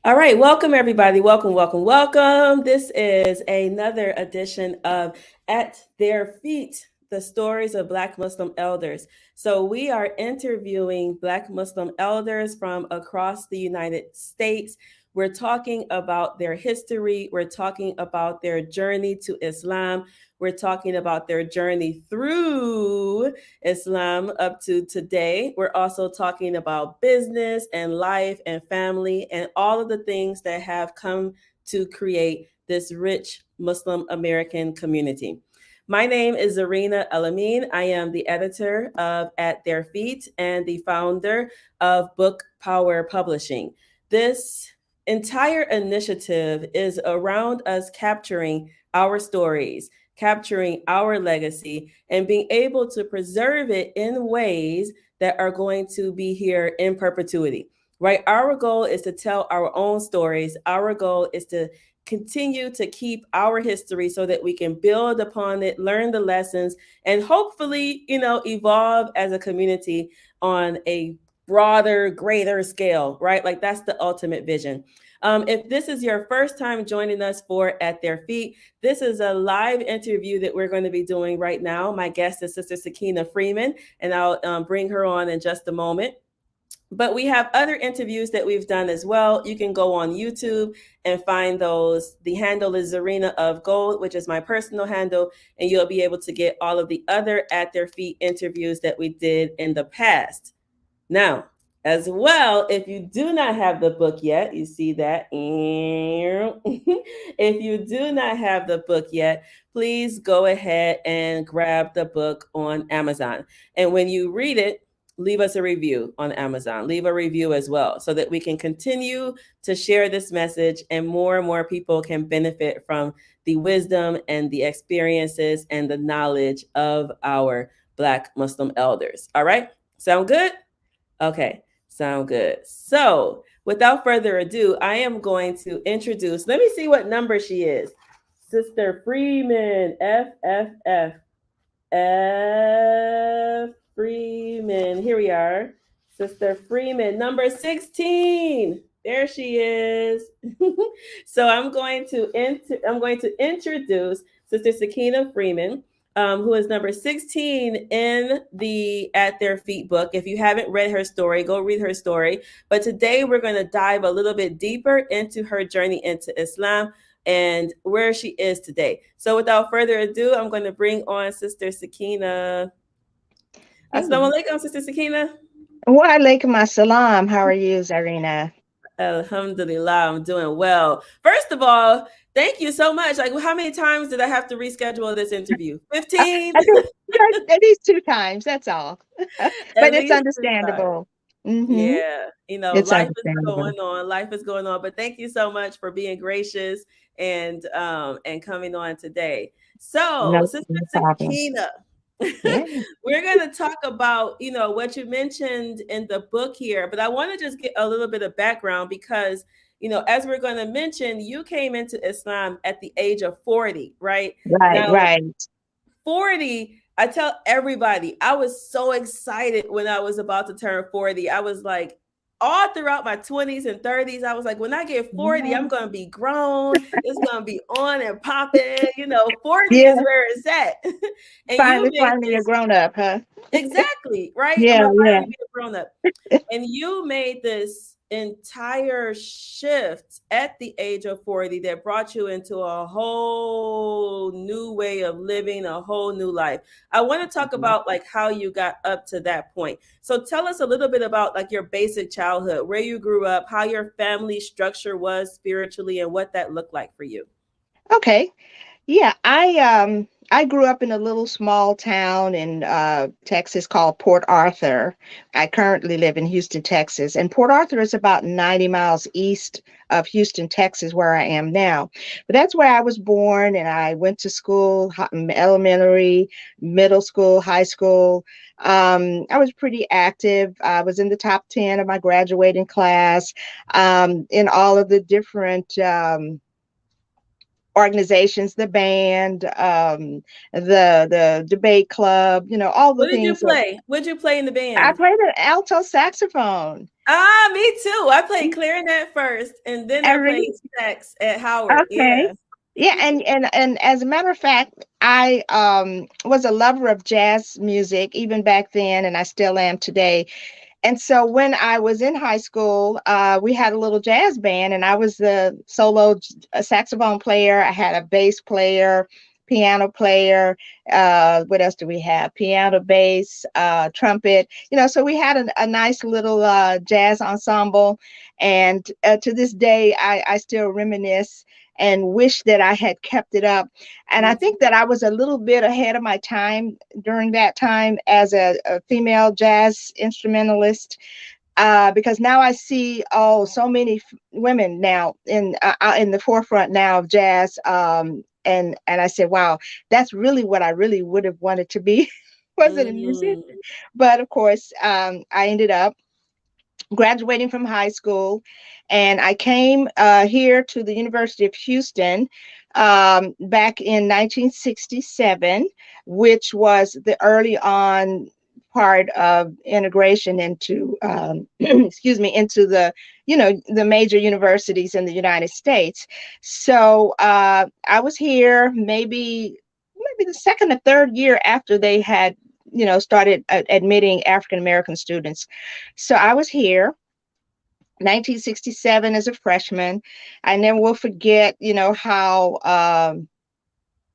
All right, welcome everybody. Welcome, welcome, welcome. This is another edition of At Their Feet, the stories of Black Muslim elders. So, we are interviewing Black Muslim elders from across the United States. We're talking about their history, we're talking about their journey to Islam, we're talking about their journey through Islam up to today. We're also talking about business and life and family and all of the things that have come to create this rich Muslim American community. My name is El-Amin. I am the editor of At Their Feet and the founder of Book Power Publishing. This entire initiative is around us capturing our stories, capturing our legacy, and being able to preserve it in ways that are going to be here in perpetuity, right? Our goal is to tell our own stories. Our goal is to continue to keep our history so that we can build upon it, learn the lessons, and hopefully, evolve as a community on a broader, greater scale, right? Like that's the ultimate vision. If this is your first time joining us for At Their Feet, this is a live interview that we're going to be doing right now. My guest is Sister Sakinah Freeman, and I'll bring her on in just a moment. But we have other interviews that we've done as well. You can go on YouTube and find those. The handle is Zarina of Gold, which is my personal handle, and you'll be able to get all of the other At Their Feet interviews that we did in the past. Now, as well, if you do not have the book yet, you see that. If you do not have the book yet, please go ahead and grab the book on Amazon. And when you read it, leave us a review on Amazon. Leave a review as well so that we can continue to share this message and more people can benefit from the wisdom and the experiences and the knowledge of our Black Muslim elders. All right? Sound good? Okay, sound good. So, without further ado, I am going to introduce, let me see what number she is. Sister Freeman, F Freeman. Here we are. Sister Freeman, number 16. There she is. So I'm going to introduce Sister Sakinah Freeman, who is number 16 in the At Their Feet book. If you haven't read her story, go read her story. But today we're going to dive a little bit deeper into her journey into Islam and where she is today. So without further ado, I'm going to bring on Sister Sakinah. Assalamu alaikum, Sister Sakinah. Wa alaikum assalam. How are you, Zarina? Alhamdulillah, I'm doing well. First of all, thank you so much. Like, how many times did I have to reschedule this interview? 15? I think at least two times. That's all. At But it's least 2 times. understandable. Hmm. Yeah, It's life is understandable. going on. Life is going on. But thank you so much for being gracious and coming on today. So, No, Sister no problem. Sakinah, Yeah. we're going to talk about, what you mentioned in the book here, but I want to just get a little bit of background because, as we're going to mention, you came into Islam at the age of 40, right? Right, Now, right. 40, I tell everybody, I was so excited when I was about to turn 40. I was like, all throughout my 20s and 30s, I was like, when I get 40, Yeah. I'm going to be grown. It's going to be on and popping. 40 is Yeah. where it's at. And you made Finally a this grown up, huh? exactly, right? I'm Yeah, going to yeah. finally be a grown up. And you made this entire shift at the age of 40 that brought you into a whole new way of living, a whole new life. I want to talk about like how you got up to that point. So tell us a little bit about like your basic childhood, where you grew up, how your family structure was spiritually, and what that looked like for you. Okay. Yeah, I grew up in a little small town in Texas called Port Arthur. I currently live in Houston, Texas, and Port Arthur is about 90 miles east of Houston, Texas, where I am now. But that's where I was born, and I went to school, elementary, middle school, high school. I was pretty active. I was in the top 10 of my graduating class, in all of the different organizations, the band, the debate club, all the What did you things. play? What did you play in the I band? played an alto saxophone. Me too. I played clarinet first, and then I I played really sax at Howard. okay. Yeah. Yeah, and as a matter of fact, I was a lover of jazz music even back then, and I still am today. And so when I was in high school, we had a little jazz band, and I was the solo saxophone player. I had a bass player, piano player. What else do we have? Piano, bass, trumpet. So we had a nice little jazz ensemble. And to this day, I still reminisce and wish that I had kept it up. And I Me think too. that I was a little bit ahead of my time during that time as a female jazz instrumentalist, because now I see so many women now in the forefront now of jazz, and I said, wow, that's really what I really would have wanted to be. Wasn't a musician, Mm, but of course, I ended up graduating from high school, and I came here to the University of Houston back in 1967, which was the early on part of integration into excuse me, into the major universities in the United States. So I was here maybe the second or third year after they had started admitting African American students. So I was here 1967 as a freshman. I never will forget, how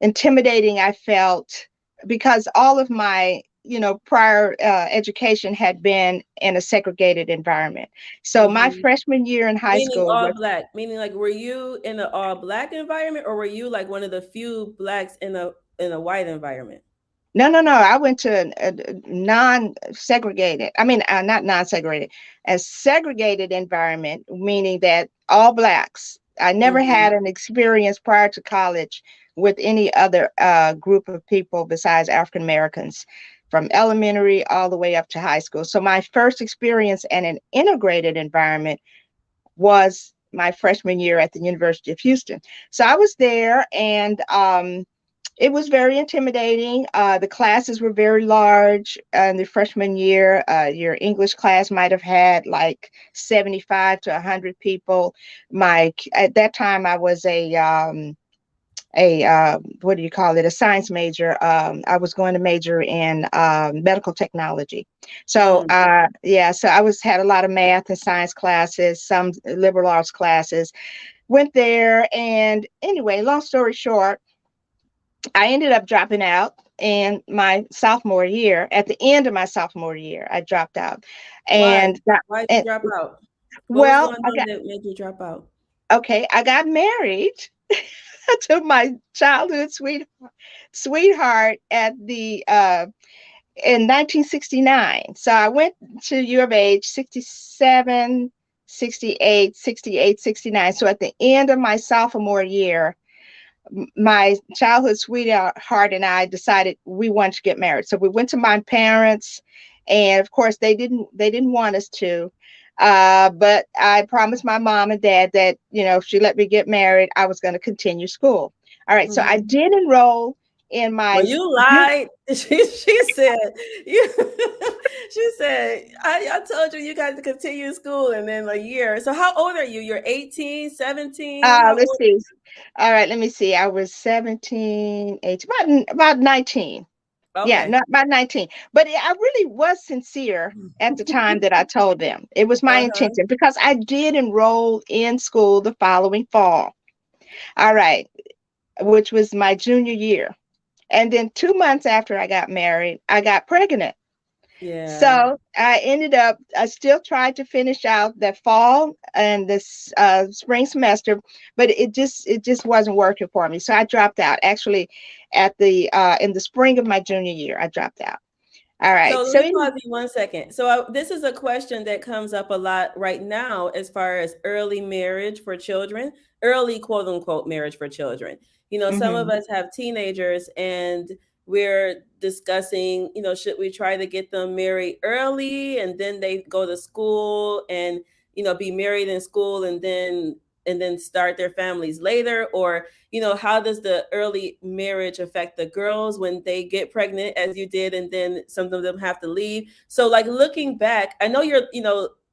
intimidating I felt, because all of my, prior education had been in a segregated environment. So my mhm. freshman year in high Meaning school all was black. Meaning like, were you in an all black environment, or were you like one of the few blacks in a white environment? no, no, no. I went to a non-segregated, I mean, not non-segregated, a segregated environment, meaning that all blacks. I never Hmm. had an experience prior to college with any other group of people besides African Americans, from elementary all the way up to high school. So my first experience in an integrated environment was my freshman year at the University of Houston. So I was there, and it was very intimidating. The classes were very large. In the freshman year, your English class might have had like 75 to 100 people. At that time, I was a what do you call it? A science major. I was going to major in medical technology. So Mm. yeah, so I was had a lot of math and science classes, some liberal arts classes. Went there, and anyway, long story short, I ended up dropping out in my sophomore year. At the end of my sophomore year, I dropped out, Why? and got, Why did you and drop out? What was well, going on that made you drop out? I got married to my childhood sweetheart at the in 1969. So I went to U of H 67, 68, 68, 69. So at the end of my sophomore year, my childhood sweetheart and I decided we wanted to get married. So we went to my parents, and of course they didn't want us to. But I promised my mom and dad that if she let me get married, I was going to continue school. All right, so I Hmm. did enroll in Well, my you lied. She said you. She said I told you you got to continue school, and then a year. So how old are you? You're 18, 17. How let's old? see. All right, let me see. I was 17, 18, about 19. Yeah, Okay. not about 19. But I really was sincere at the time that I told them. It was my Uh-huh. intention because I did enroll in school the following fall. All right, which was my junior year. And then 2 months after I got married, I got pregnant. Yeah. So I still tried to finish out that fall and this spring semester, but it just wasn't working for me. So I dropped out. Actually, in the spring of my junior year, I dropped out. All So right. let So me pause you 1 second. So this is a question that comes up a lot right now as far as early marriage for children, early quote unquote marriage for children. Some of mhm. us have teenagers, and we're discussing, should we try to get them married early and then they go to school and, be married in school and then start their families later, or how does the early marriage affect the girls when they get pregnant as you did, and then some of them have to leave? So like looking back, I know you're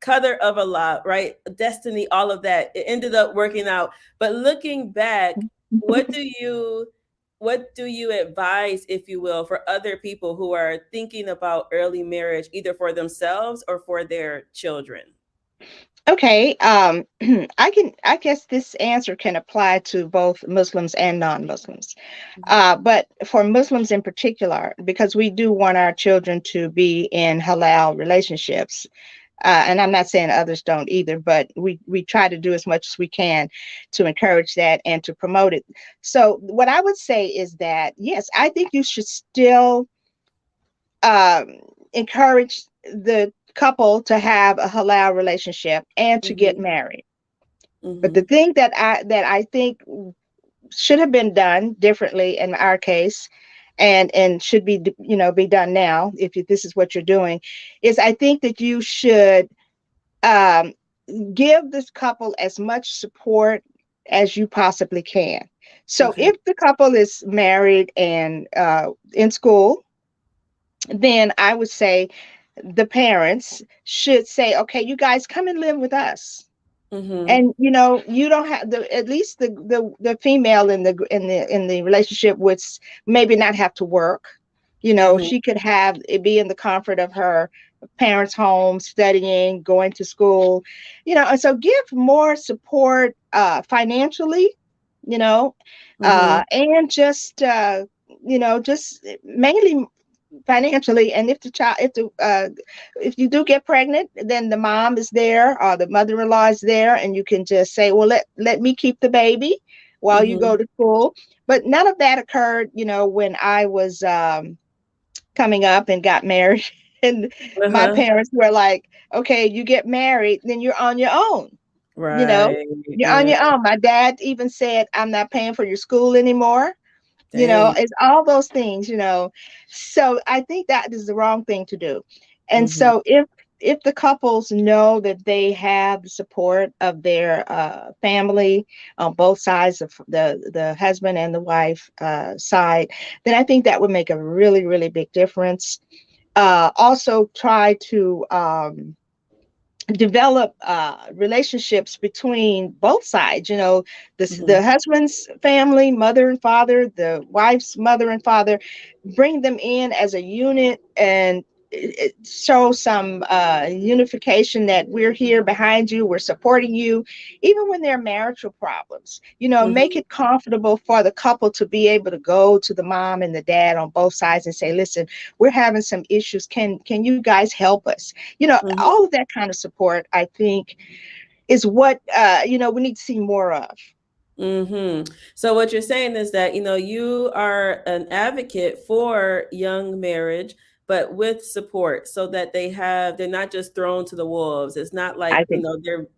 Qadr of Allah, right? Destiny, all of that. It ended up working out. But looking back, what do you what do you advise, if you will, for other people who are thinking about early marriage, either for themselves or for their children? Okay, I guess this answer can apply to both Muslims and non-Muslims. But for Muslims in particular, because we do want our children to be in halal relationships, and I'm not saying others don't either, but we try to do as much as we can to encourage that and to promote it. So what I would say is that, yes, I think you should still um, encourage the couple to have a halal relationship and to get Mm-hmm. married. But the Mm-hmm. thing that I think should have been done differently in our case, and should be, be done now, if this is what you're doing, is I think that you should um, give this couple as much support as you possibly can. So Okay. if the couple is married and in school, then I would say the parents should say, okay, you guys come and live with us. Mm-hmm. And you don't have the at least the female in the relationship would maybe not have to work. Mm-hmm. She could have it be in the comfort of her parents' home, studying, going to school, and so give more support financially, you know Mm-hmm. and just mainly financially. And if you do get pregnant, then the mom is there or the mother-in-law is there, and you can just say, well, let me keep the baby while you Mm-hmm. go to school. But none of that occurred when I was coming up and got married. And my Uh-huh. parents were like, okay, you get married, then you're on your own. you know Right. you're on Yeah. your own. My dad even said, I'm not paying for your school anymore. Dang. It's all those things. So I think that is the wrong thing to do. And Mm-hmm. so if the couples know that they have the support of their family on both sides of the husband and the wife side, then I think that would make a really, really big difference. Also try to develop relationships between both sides. The Mm-hmm. husband's family, mother and father, the wife's mother and father, bring them in as a unit, and it show some unification, that we're here behind you, we're supporting you, even when there are marital problems. Make Mm-hmm. it comfortable for the couple to be able to go to the mom and the dad on both sides and say, listen, we're having some issues, can you guys help us? Mm-hmm. All of that kind of support, I think, is what we need to see more of. Mm-hmm. So what you're saying is that, you are an advocate for young marriage, but with support, so that they're not just thrown to the wolves. It's not like, I think,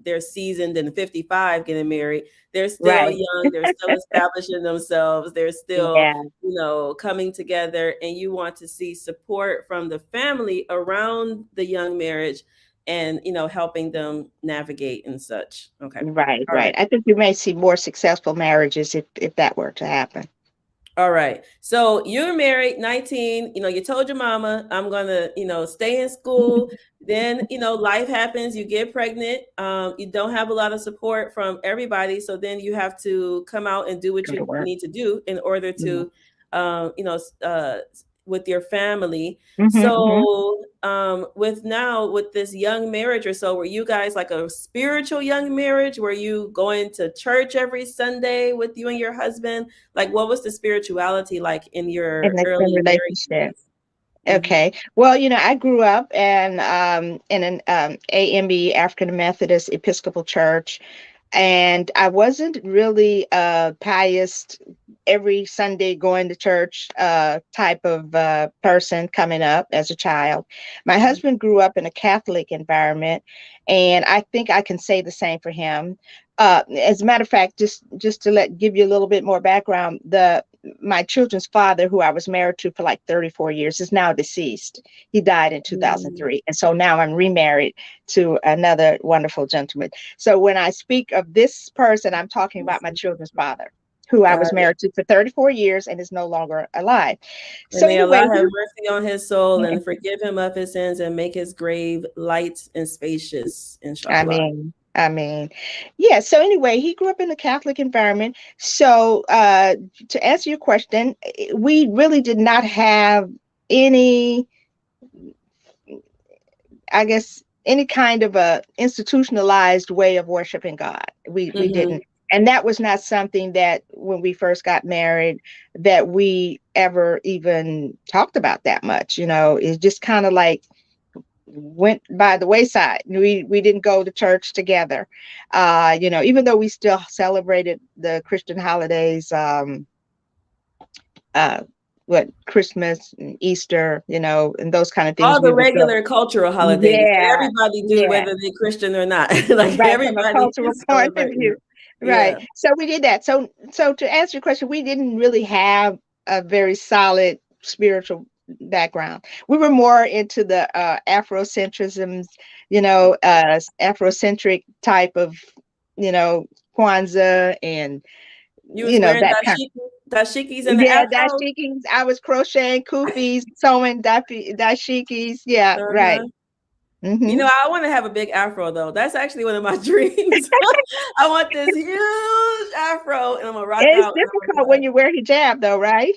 they're seasoned and 55 getting married. They're still right. young, they're still establishing themselves, they're still, Yeah, coming together, and you want to see support from the family around the young marriage, and, helping them navigate and such. Okay. right, All right. right. I think you may see more successful marriages if that were to happen. All right. So you're married, 19, you told your mama, I'm going to, stay in school. Then, life happens, you get pregnant. You don't have a lot of support from everybody. So then you have to come out and do what Go to you work. need to do in order Mhm. to, um, you know, with your family. Mhm. So, with this young marriage or so, were you guys like a spiritual young marriage? Were you going to church every Sunday with you and your husband? Like, what was the spirituality like in In your the early married relationship. years? Mm-hmm. Okay. Well, I grew up in an AME, African Methodist Episcopal Church, and I wasn't really a pious, every Sunday going to church type of person coming up as a child. My husband grew up in a Catholic environment, and I think I can say the same for him. As a matter of fact, just to give you a little bit more background, the my children's father, who I was married to for like 34 years, is now deceased. He died in Mm-hmm. 2003. And so now I'm remarried to another wonderful gentleman. So when I speak of this person, I'm talking about my children's father. who I Got was it. married to for 34 years and is no longer alive. And So may anyway, Allah have mercy on his soul and forgive him of his sins and make his grave light and spacious, I inshallah. mean, I mean, yeah. So anyway, he grew up in a Catholic environment. So to answer your question, we really did not have any, I guess, any kind of a institutionalized way of worshiping God. We Hmm. didn't. And that was not something that when we first got married that we ever even talked about that much. It's just kind of like went by the wayside. We didn't go to church together. Even though we still celebrated the Christian holidays, uh what Christmas and Easter, and those kind of things All we the would go. regular cultural holidays that Yeah, everybody do, yeah. whether they're Christian or not. Like Right, from a everybody cultural is point of celebrating view. it. Right. Yeah. So we did that. So to answer your question, we didn't really have a very solid spiritual background. We were more into the Afrocentrisms, Afrocentric type of, you know, Kwanzaa and You was wearing that kind. dashikis and the Yeah, afro. dashikis. I was crocheting kufis, sewing dashikis. Yeah, right. Uh-huh. You Mm-hmm. know, I want to have a big afro though. That's actually one of my dreams. I want this huge afro, and I'm gonna rock It's out, and I'm difficult gonna when you wear hijab, though, right?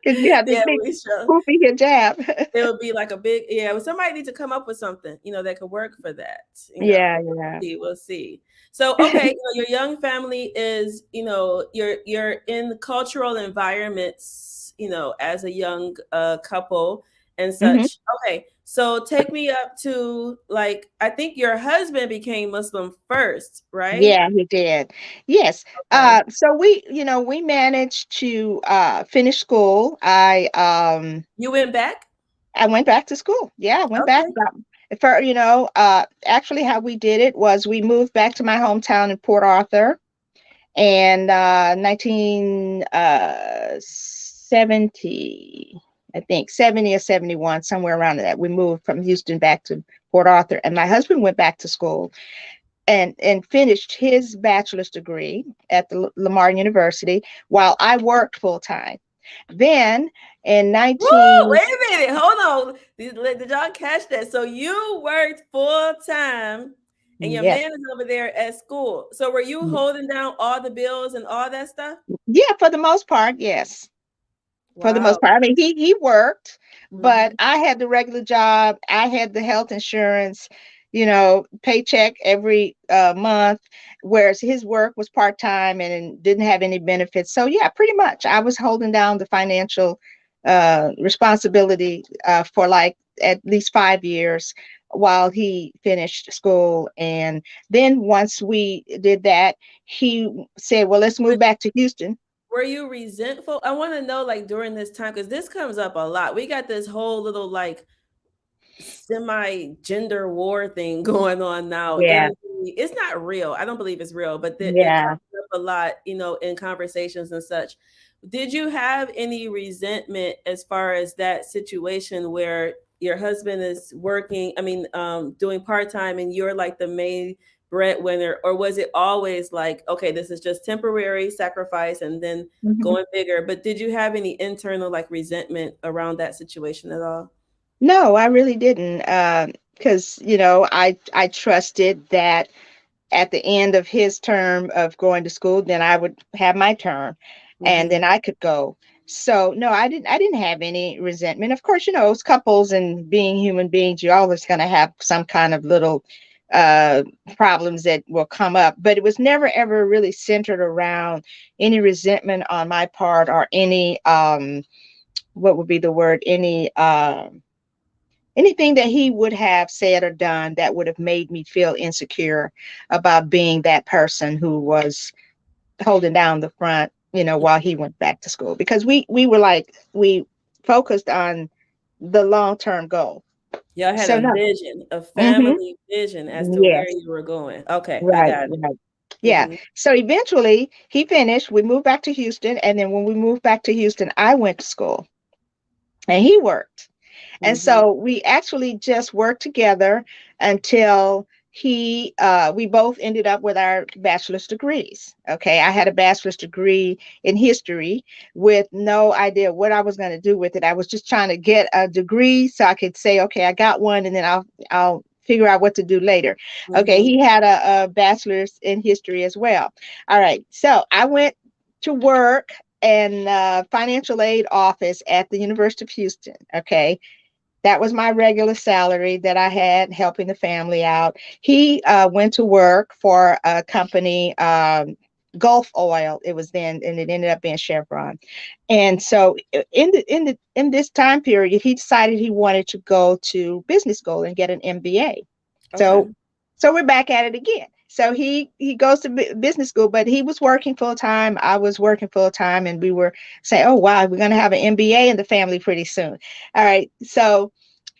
Because you have be this like, yeah, big we show. poofy hijab. It would be like a big, yeah. Well, somebody needs to come up with something, that could work for that. Yeah, yeah. We'll see. So, okay, your young family is, you're in cultural environments, as a young couple and Hmm. such. Okay, so take me up to like I think your husband became Muslim first, right? Yeah, he did. Yes. Okay, So we managed to finish school. you went back. I went back to school. Yeah, I went back. Okay. Actually, how we did it was we moved back to my hometown in Port Arthur, and 1970, I think 70 or 71, somewhere around that. We moved from Houston back to Port Arthur, and my husband went back to school and finished his bachelor's degree at the Lamar University while I worked full time. Then in Woo! 19 Wait a minute. Hold on. Did y'all catch that? So you worked full time and your yes, man is over there at school. So were you holding down all the bills and all that stuff? yeah, for the most part, yes. For the Wow. most part. I mean, he worked, but Hmm. I had the regular job. I had the health insurance, paycheck every month, whereas his work was part time and didn't have any benefits. So yeah, pretty much I was holding down the financial responsibility for like at least 5 years while he finished school. And then once we did that, he said, "Well, let's move But back to Houston." were you resentful? I want to know, like, during this time, because this comes up a lot. We got this whole little, like, semi gender war thing going on now. Yeah, It's not real. I don't believe it's real, but it yeah. comes up a lot, in conversations and such. Did you have any resentment as far as that situation where your husband is working, I mean, doing part-time and you're like the main breadwinner, or was it always like, okay, this is just temporary sacrifice and then Mhm. going bigger? But did you have any internal like resentment around that situation at all? No, I really didn't. Because I trusted that at the end of his term of going to school, then I would have my term, and Hmm. then I could go. So no, I didn't have any resentment. Of course, as couples and being human beings, you're always going to have some kind of little uh problems that will come up, but it was never ever really centered around any resentment on my part or any what would be the word, anything that he would have said or done that would have made me feel insecure about being that person who was holding down the front, while he went back to school. Because we were like, we focused on the long-term goal. Y'all had So a no. vision, a Hmm. family vision as to where Yes. you were going. Okay, I Right, got it. right. Yeah. Hmm. So eventually he finished. We moved back to Houston. And then when we moved back to Houston, I went to school and he worked. And Hmm. so we actually just worked together until we both ended up with our bachelor's degrees. Okay, I had a bachelor's degree in history with no idea what I was going to do with it. I was just trying to get a degree so I could say, okay, I got one, and then I'll figure out what to do later. Okay, Mm-hmm. he had a bachelor's in history as well. All right, so I went to work in financial aid office at the University of Houston. Okay, that was my regular salary that I had helping the family out. He went to work for a company, Gulf Oil. It was then, and it ended up being Chevron. And so, in this time period, he decided he wanted to go to business school and get an MBA. Okay. So, we're back at it again. So he goes to business school, but he was working full time. I was working full time, and we were saying, "Oh wow, we're going to have an MBA in the family pretty soon." All right, so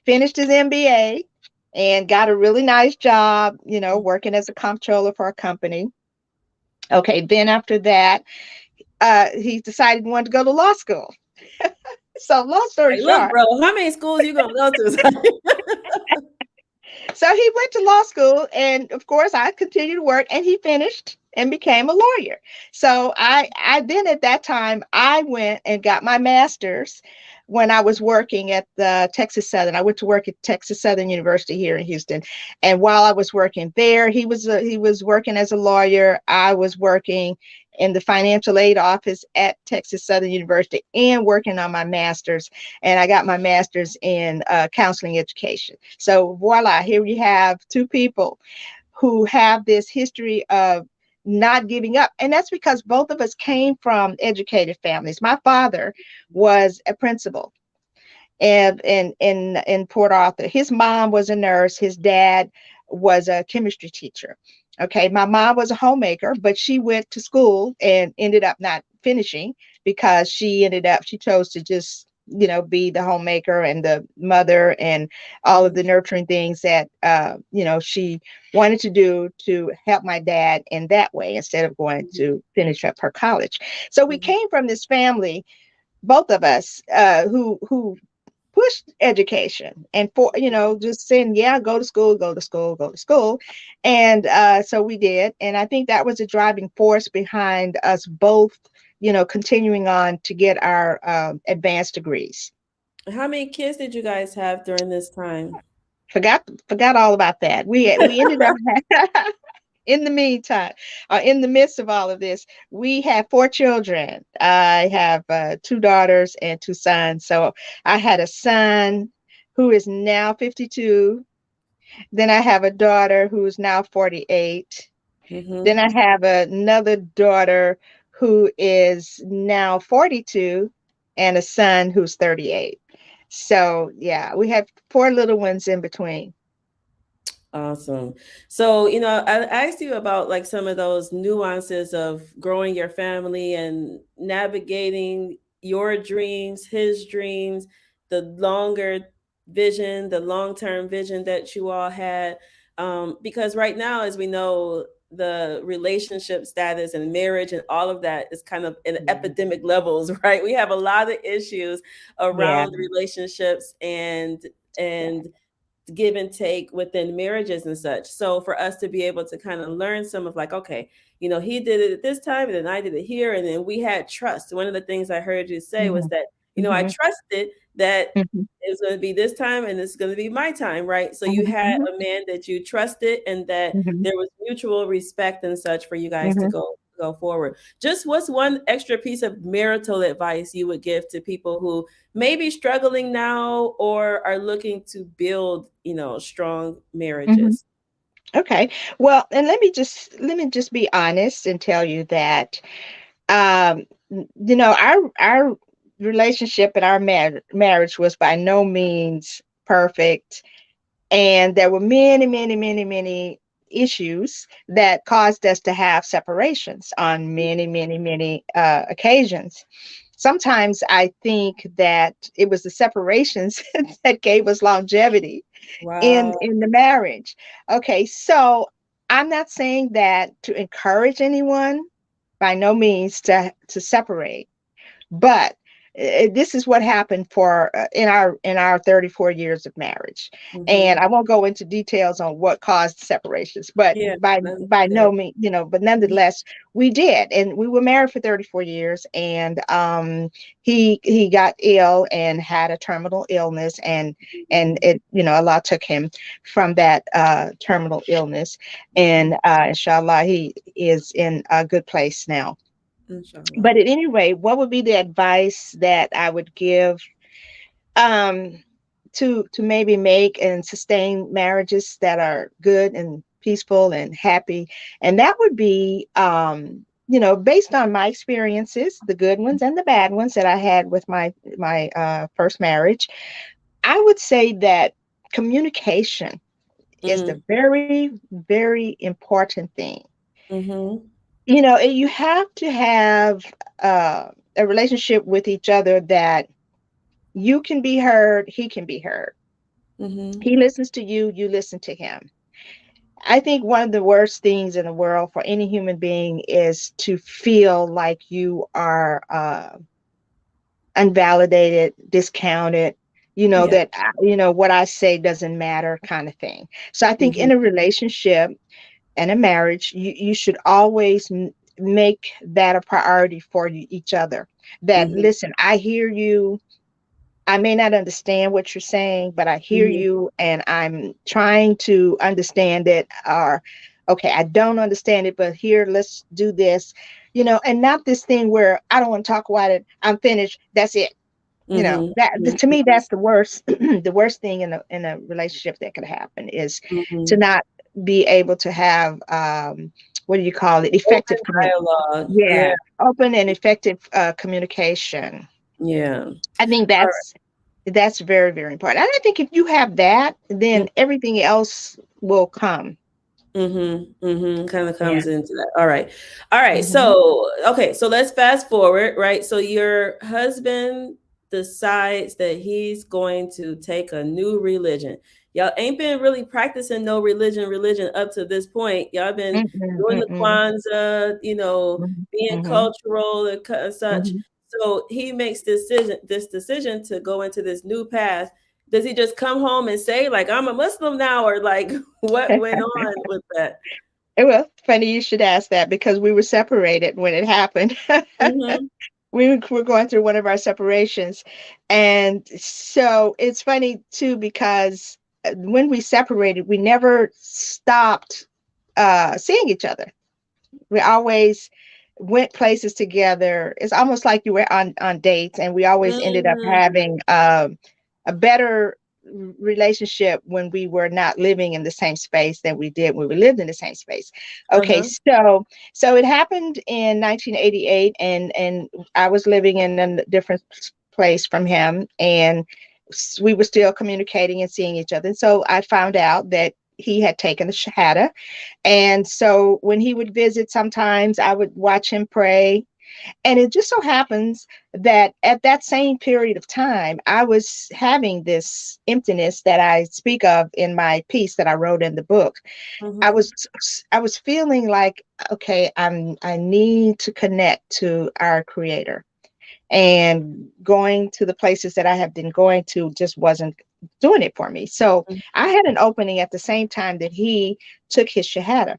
finished his MBA and got a really nice job, working as a comptroller for a company. Okay, then after that, he decided he wanted to go to law school. So, long story Like, look, short, bro, how many schools you gonna go to? so he went to law school, and of course, I continued to work, and he finished and became a lawyer. So I then at that time I went and got my master's when I was working at the Texas Southern. I went to work at Texas Southern University here in Houston, and while I was working there, he was working as a lawyer. I was working in the financial aid office at Texas Southern University and working on my master's, and I got my master's in counseling education. So voila, here we have two people who have this history of not giving up. And that's because both of us came from educated families. My father was a principal in Port Arthur. His mom was a nurse. His dad was a chemistry teacher. Okay, my mom was a homemaker, but she went to school and ended up not finishing because she chose to just be the homemaker and the mother and all of Mhm. the nurturing things that she wanted to do to help my dad in that way instead of going Mhm. to finish up her college. So we Mhm. came from this family, both of us, who push education and for just saying, yeah, go to school, go to school, go to school. And so we did, and I think that was a driving force behind us both continuing on to get our advanced degrees. How many kids did you guys have during this time? Forgot all about that. We ended up in the meantime, in the midst of all of this, we have four children. I have two daughters and two sons. So I had a son who is now 52. Then I have a daughter who is now 48. Then Mm-hmm. I have another daughter who is now 42 and a son who's 38. So yeah, we have four little ones in between. Awesome. So, I asked you about like some of those nuances of growing your family and navigating your dreams, his dreams, the longer vision, the long term vision that you all had. Because right now, as we know, the relationship status and marriage and all of that is kind of in Yeah. epidemic levels, right? We have a lot of issues Yeah. around relationships and give and take within marriages and such. So for us to be able to kind of learn some of like, okay, he did it at this time and then I did it here. And then we had trust. One of the things I heard you say was Hmm. that, I Hmm. trusted that Hmm. it was going to be this time and it's going to be my time, right? So you had Hmm. a man that you trusted and that Hmm. there was mutual respect and such for you guys to Hmm. go forward. Just what's one extra piece of marital advice you would give to people who maybe struggling now or are looking to build, strong Hmm. marriages? Okay. Well, and let me just be honest and tell you that our relationship and our marriage was by no means perfect, and there were many, many, many, many issues that caused us to have separations on many, many, many occasions. Sometimes I think that it was the separations that gave us longevity in Wow. the marriage. Okay, so I'm not saying that to encourage anyone, by no means to separate, but this is what happened for in our 34 years of marriage. And Mm-hmm. I won't go into details on what caused separations, but Yeah, by no understood. means, but nonetheless, we did. And we were married for 34 years. And he got ill and had a terminal illness, and it, Allah took him from that terminal illness. And inshallah, he is in a good place now. Inshallah. But at any rate, what would be the advice that I would give um, to maybe make and sustain marriages that are good and peaceful and happy? And that would be, based on my experiences, the good ones and the bad ones that I had with my first marriage. I would say that communication is the Mm, very, very important thing. mm-hmm. You have to have a relationship with each other that you can be heard, he can be heard. Mm-hmm. He listens to you, you listen to him. I think one of the worst things in the world for any human being is to feel like you are unvalidated, discounted, Yeah. that, what I say doesn't matter kind of thing. So I think Mm-hmm. in a relationship and a marriage, you should always make that a priority for each other. That, Mm-hmm. listen, I hear you. I may not understand what you're saying, but I hear Mm-hmm. you and I'm trying to understand it. Or, okay, I don't understand it, but here, let's do this, and not this thing where I don't want to talk about it. I'm finished. That's it. Mm-hmm. To me, that's the worst, the worst thing in a relationship that could happen is to Mm-hmm. not be able to have, what do you call it? Open Effective dialogue. Yeah. yeah, open and effective communication. Yeah. I think All that's very, very important. And I think if you have that, right. then everything else will come. Mm-hmm. Mm-hmm. Kind of Yeah. comes into that. All right. All right. Hmm. So, okay. So let's fast forward, right? So your husband decides that he's going to take a new religion. Y'all ain't been really practicing no religion up to this point. Y'all been Mm-mm, doing the mm-mm, Kwanzaa, being mm-hmm, cultural and such. hmm. So he makes this decision to go into this new path. Does he just come home and say, like, I'm a Muslim now, or like what went on with that? Well, funny you should ask that because we were separated when it happened. Mhm. We were going through one of our separations. And so it's funny too, because when we separated, we never stopped seeing each other. We always went places together. It's almost like you were on dates, and we always ended up Mm. having a better relationship when we were not living in the same space than we did when we lived in the same space. Okay, Uh-huh. so it happened in 1988, and I was living in a different place from him, and we were still communicating and seeing each other. And so I found out that he had taken the Shahada, and so when he would visit, sometimes I would watch him pray. And it just so happens that at that same period of time, I was having this emptiness that I speak of in my piece that I wrote in the book. I Mhm. was I was feeling like, okay, I need to connect to our creator. And going to the places that I have been going to just wasn't doing it for me. So Mhm. I had an opening at the same time that he took his Shahada.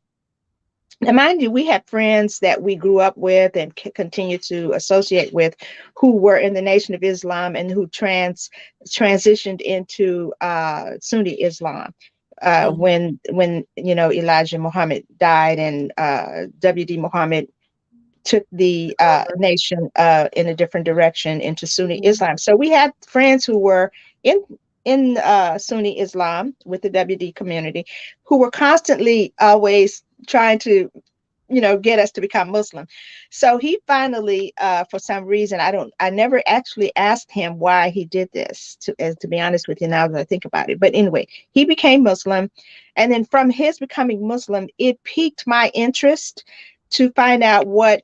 Now, mind you, we had friends that we grew up with and continue to associate with who were in the Nation of Islam and who transitioned into Sunni Islam. Mhm. When Elijah Muhammad died, and W.D. Muhammad took the nation in a different direction into Sunni Mhm. Islam. So we had friends who were in Sunni Islam with the WD community, who were constantly always trying to get us to become Muslim. So he finally, for some reason, I never actually asked him why he did this, to be honest with you, now that I think about it. But anyway, he became Muslim. And then from his becoming Muslim, it piqued my interest to find out what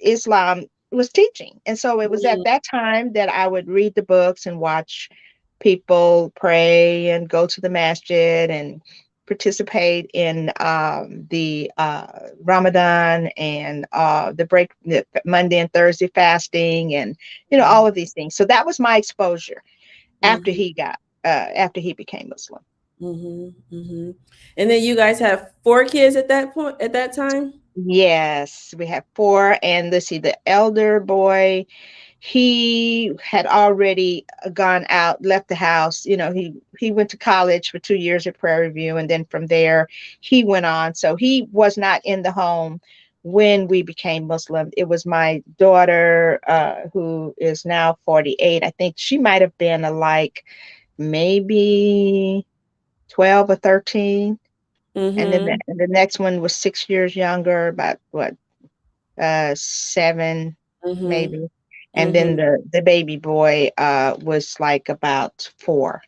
Islam was teaching. And so it was at Mhm. that time that I would read the books and watch people pray and go to the masjid and participate in the Ramadan and the Monday and Thursday fasting, and all of these things. So that was my exposure after Mm-hmm. he became Muslim. Mm-hmm. Mm-hmm. And then you guys have four kids at that point, at that time? Yes, we have four, and let's see, the elder boy, he had already gone out, left the house. He went to college for 2 years at Prairie View, and then from there he went on. So he was not in the home when we became Muslim. It was my daughter, who is now 48. I think she might have been like maybe 12 or 13. And then Mm-hmm. the next one was 6 years younger, about what, 7 Mm-hmm. maybe. And then Mm-hmm. the baby boy was like about 4.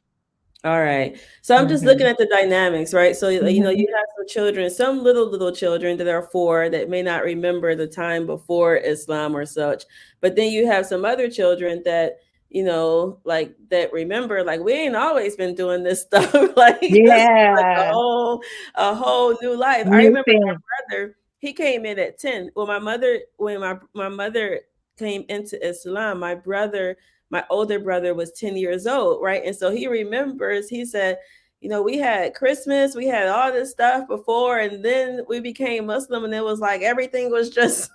All right. So I'm just looking Hmm. at the dynamics, right? So, Hmm. you have some children, some little children that are four that may not remember the time before Islam or such. But then you have some other children that, like that remember, like we ain't always been doing this stuff. Like this is like Yeah, a whole new life. I new remember thing. my brother, he came in at 10. Well, when my mother came into Islam, my older brother was 10 years old, right? And so he remembers, he said, we had Christmas, we had all this stuff before, and then we became Muslim, and it was like everything was just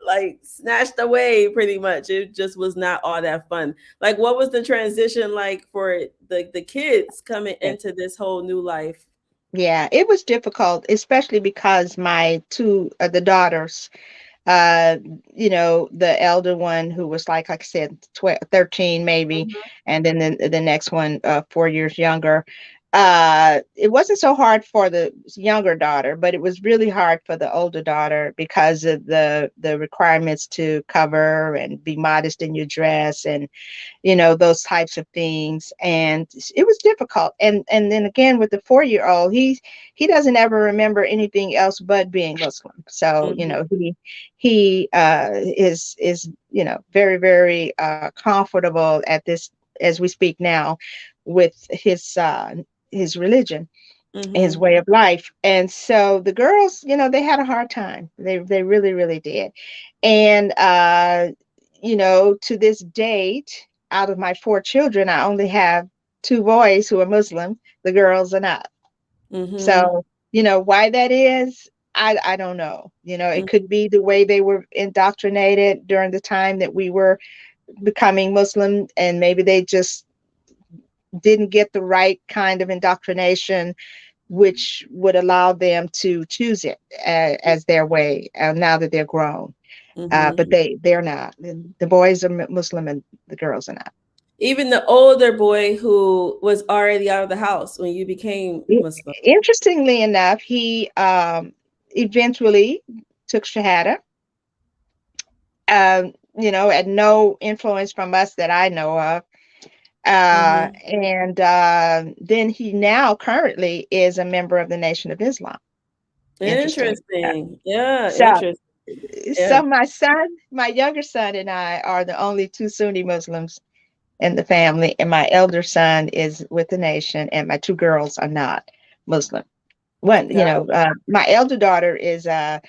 like snatched away pretty much. It just was not all that fun. Like, what was the transition like for the kids coming Yeah, into this whole new life? yeah, it was difficult, especially because my two the daughters, uh the elder one, who was like I said, 12, 13 maybe, and then the next one, 4 years younger. It wasn't so hard for the younger daughter, but it was really hard for the older daughter because of the requirements to cover and be modest in your dress, and those types of things. And it was difficult. And then again, with the 4-year-old, he doesn't ever remember anything else but being Muslim. So Mm-hmm. he is very, very comfortable at this, as we speak now, with his religion, his Mm-hmm. way of life. And so the girls, they had a hard time. They really, really did. And to this date, out of my 4 children, I only have 2 boys who are Muslim. The girls are not. Mm-hmm. So, why that is, I don't know. It Mm-hmm. could be the way they were indoctrinated during the time that we were becoming Muslim, and maybe they just didn't get the right kind of indoctrination, which would allow them to choose it as their way, now that they're grown. But Mm-hmm. they're not. The boys are Muslim and the girls are not. Even the older boy who was already out of the house when you became Muslim. Interestingly enough, he eventually took Shahada. At no influence from us that I know of. Mm-hmm. And then he now currently is a member of the Nation of Islam. Interesting. Interesting. Yeah, So, interesting. Yeah. my younger son, and I are the only two Sunni Muslims in the family, and my elder son is with the nation, and my 2 girls are not Muslim. One, Got my elder daughter is a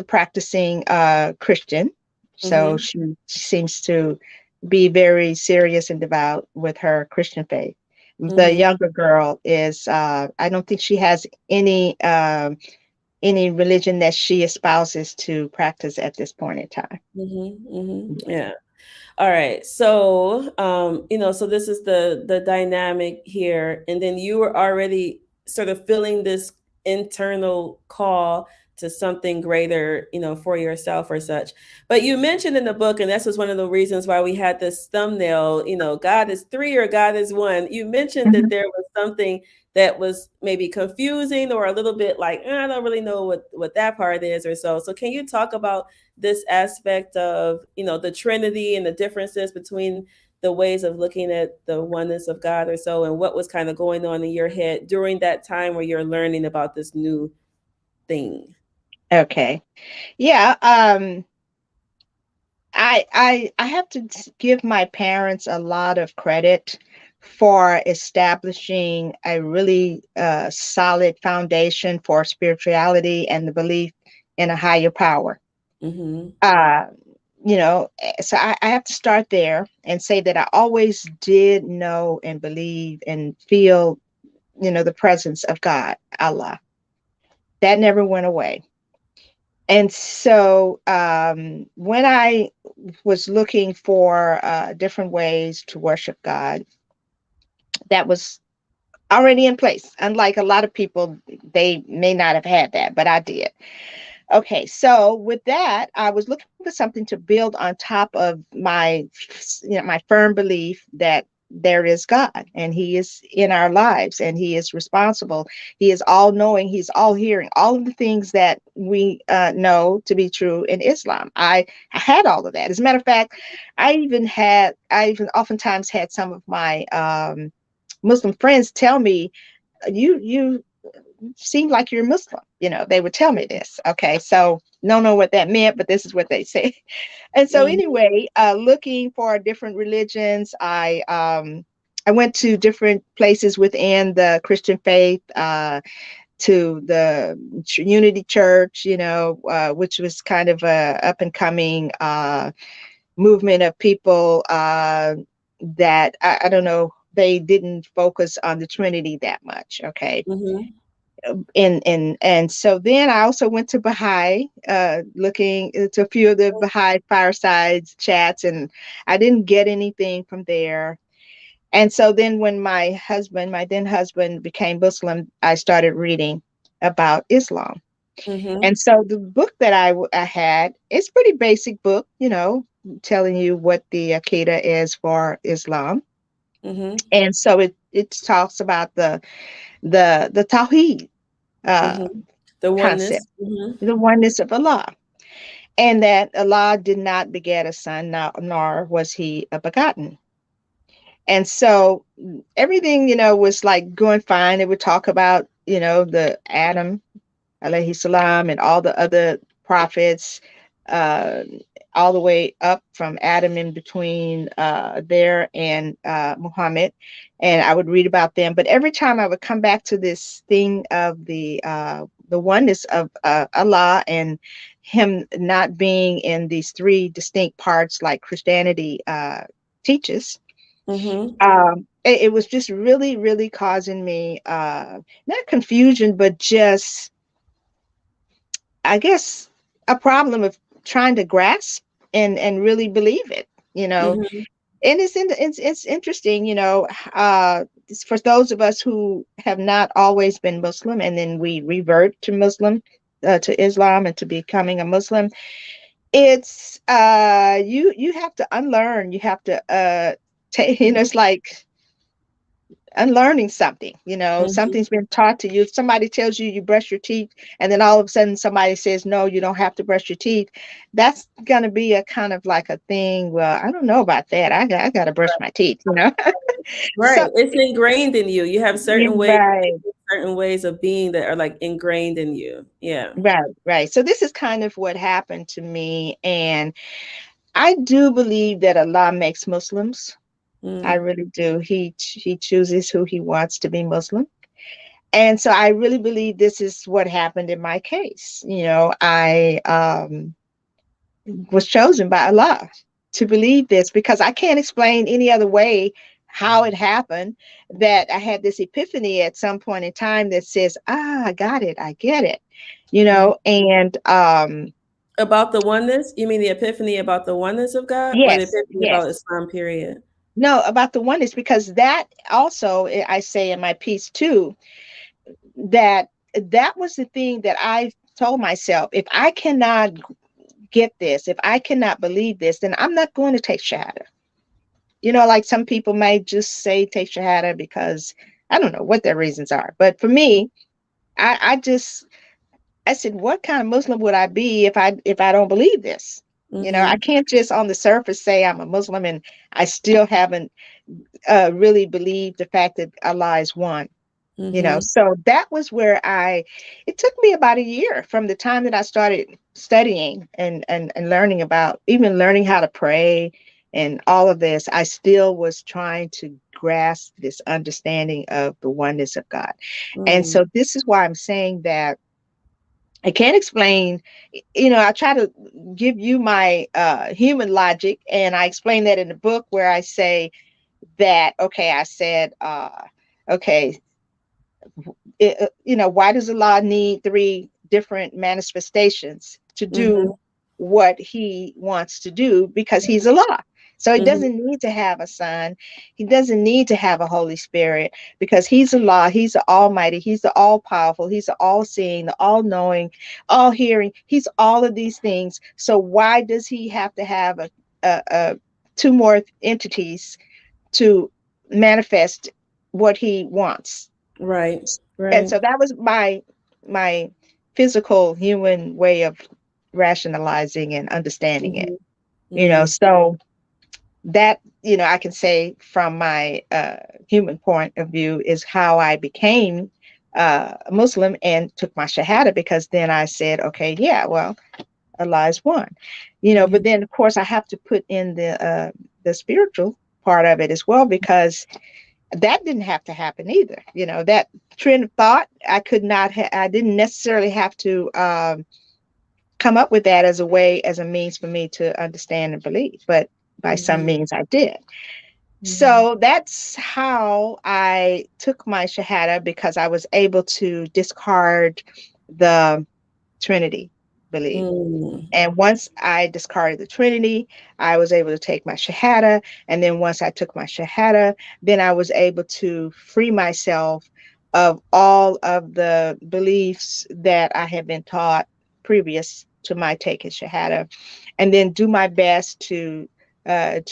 practicing Christian, it. so she seems to be very serious and devout with her Christian faith. The Mm-hmm. younger girl is, I don't think she has any religion that she espouses to practice at this point in time. Mm-hmm. Mm-hmm. Yeah. All right. So, so this is the dynamic here, and then you were already sort of feeling this internal call to something greater, for yourself or such. But you mentioned in the book, and this was one of the reasons why we had this thumbnail, God is three or God is one. You mentioned that Mhm. there was something that was maybe confusing or a little bit like, I don't really know what that part is or so. So can you talk about this aspect of the trinity and the differences between the ways of looking at the oneness of God or so, and what was kind of going on in your head during that time where you're learning about this new thing? Okay. Yeah. I have to give my parents a lot of credit for establishing a really solid foundation for spirituality and the belief in a higher power. Mm-hmm. Uh, so I have to start there and say that I always did know and believe and feel, the presence of God, Allah. That never went away. And so when I was looking for different ways to worship God, that was already in place. Unlike a lot of people, they may not have had that, but I did. Okay, so with that, I was looking for something to build on top of my firm belief that there is God and He is in our lives and He is responsible. He is all knowing. He's all hearing. All of the things that we know to be true in Islam. I had all of that. As a matter of fact, I even oftentimes had some of my Muslim friends tell me, you seem like you're Muslim. They would tell me this. Okay, so don't know what that meant, but this is what they say. And so Mm-hmm. anyway, looking for different religions, I went to different places within the Christian faith, to the Unity Church, which was kind of a up and coming movement of people that I don't know. They didn't focus on the Trinity that much. Okay, Mm-hmm. and so then I also went to Baha'i, looking into a few of the Baha'i firesides chats, and I didn't get anything from there. And so then when my then husband became Muslim, I started reading about Islam. Mm-hmm. And so the book that I had, it's pretty basic book, telling you what the Aqidah is for Islam. Mm-hmm. And so it talks about the Tawheed uh, Mm-hmm. The concept, oneness. Mm-hmm. the oneness of Allah, and that Allah did not beget a son, nor was he a begotten. And so everything, was like going fine. It would talk about, the Adam, alayhi salam, and all the other prophets, uh, all the way up from Adam in between there and Muhammad. And I would read about them. But every time I would come back to this thing of the oneness of Allah and Him not being in these three distinct parts like Christianity teaches. Mm-hmm. It was just really, really causing me not confusion, but just, I guess, a problem of trying to grasp and really believe it, Mm-hmm. And it's interesting, for those of us who have not always been Muslim and then we revert to to Islam and to becoming a Muslim. It's you have to unlearn. You have to take. It's like unlearning something. Mm-hmm. Something's been taught to you. If somebody tells you brush your teeth, and then all of a sudden somebody says no, you don't have to brush your teeth, that's gonna be a kind of like a thing. Well, I don't know about that. I got to brush my teeth. Right. So It's ingrained in you. You have yeah, right, certain ways of being that are like ingrained in you. Yeah. right. So this is kind of what happened to me, and I do believe that Allah makes Muslims. I Mm. really do. He chooses who he wants to be Muslim. And so I really believe this is what happened in my case. I was chosen by Allah to believe this because I can't explain any other way how it happened, that I had this epiphany at some point in time that says, I got it, I get it, Mhm. and About the oneness? You mean the epiphany about the oneness of God or the yes, epiphany about yes. Islam, period? No, about the oneness, because that also, I say in my piece too, that that was the thing that I told myself, if I cannot get this, if I cannot believe this, then I'm not going to take Shahada. Like some people may just say take Shahada because I don't know what their reasons are. But for me, I said, what kind of Muslim would I be if I don't believe this? I Mhm. can't just on the surface say I'm a Muslim and I still haven't really believed the fact that Allah is one. Mhm. So that was where it took me about a year from the time that I started studying and learning about, even learning how to pray and all of this, I still was trying to grasp this understanding of the oneness of God. And Mm, so this is why I'm saying that I can't explain, I try to give you my human logic, and I explain that in the book where I say that, okay, I said, okay, why does Allah need three different manifestations to mm-hmm, do what he wants to do? Because he's Allah. So he mm-hmm, doesn't need to have a son. He doesn't need to have a Holy Spirit because he's Allah. He's the Almighty. He's the all powerful. He's the all seeing, the all knowing, all hearing. He's all of these things. So why does he have to have a two more entities to manifest what he wants? right, And right. so that was my physical human way of rationalizing and understanding it. Mm-hmm, mm, So that, I can say from my human point of view is how I became a Muslim and took my shahada, because then I said, okay, yeah, well, Allah is one. mm-hmm, But then of course I have to put in the spiritual part of it as well, because that didn't have to happen either. That trend of thought, I didn't necessarily have to come up with that as a way, as a means for me to understand and believe, but by some mm-hmm, means I did. mm-hmm, So that's how I took my shahada, because I was able to discard the Trinity belief. mm, And once I discarded the Trinity, I was able to take my Shahada. And then once I took my Shahada, then I was able to free myself of all of the beliefs that I had been taught previous to my taking Shahada, and then do my best to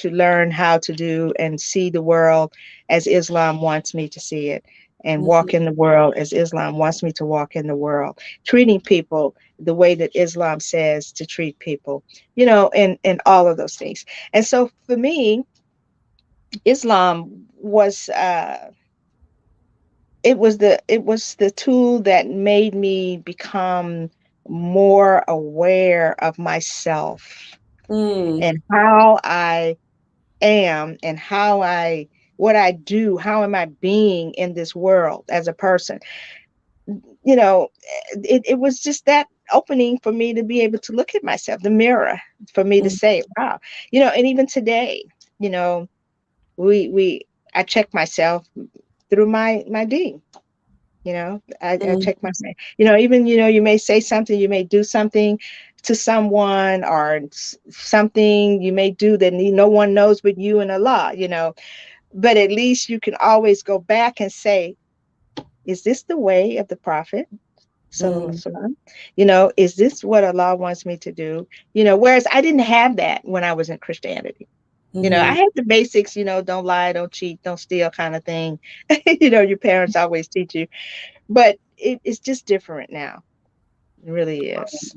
learn how to do and see the world as Islam wants me to see it, and mm-hmm, walk in the world as Islam wants me to walk in the world, treating people the way that Islam says to treat people, and all of those things. And so for me, Islam was it was the tool that made me become more aware of myself mm, and how I am, and what I do, how am I being in this world as a person. you know, it was just that opening for me to be able to look at myself, the mirror, for me to mm, say, wow, and even today, you know, we I check myself through my D. I mm, check myself. Even you may say something, you may do something to someone, or something you may do that no one knows but you and Allah. But at least you can always go back and say, is this the way of the Prophet? Sallallahu mm, Alaihi Wasallam? Is this what Allah wants me to do? Whereas I didn't have that when I was in Christianity. I mm-hmm. had the basics, don't lie, don't cheat, don't steal kind of thing. Your parents always teach you, but it's just different now. It really is.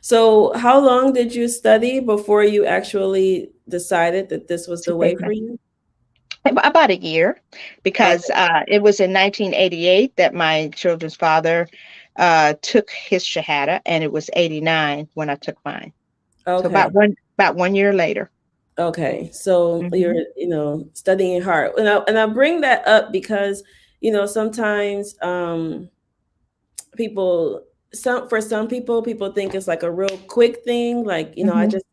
So, how long did you study before you actually decided that this was To the way take for you? about a year, because Okay. it was in 1988 that my children's father took his shahada, and it was 89 when I took mine. So about Okay. one year later. Okay. So you're, Hmm. studying hard. And I bring that up because, sometimes people some people think it's like a real quick thing, like I Hmm. just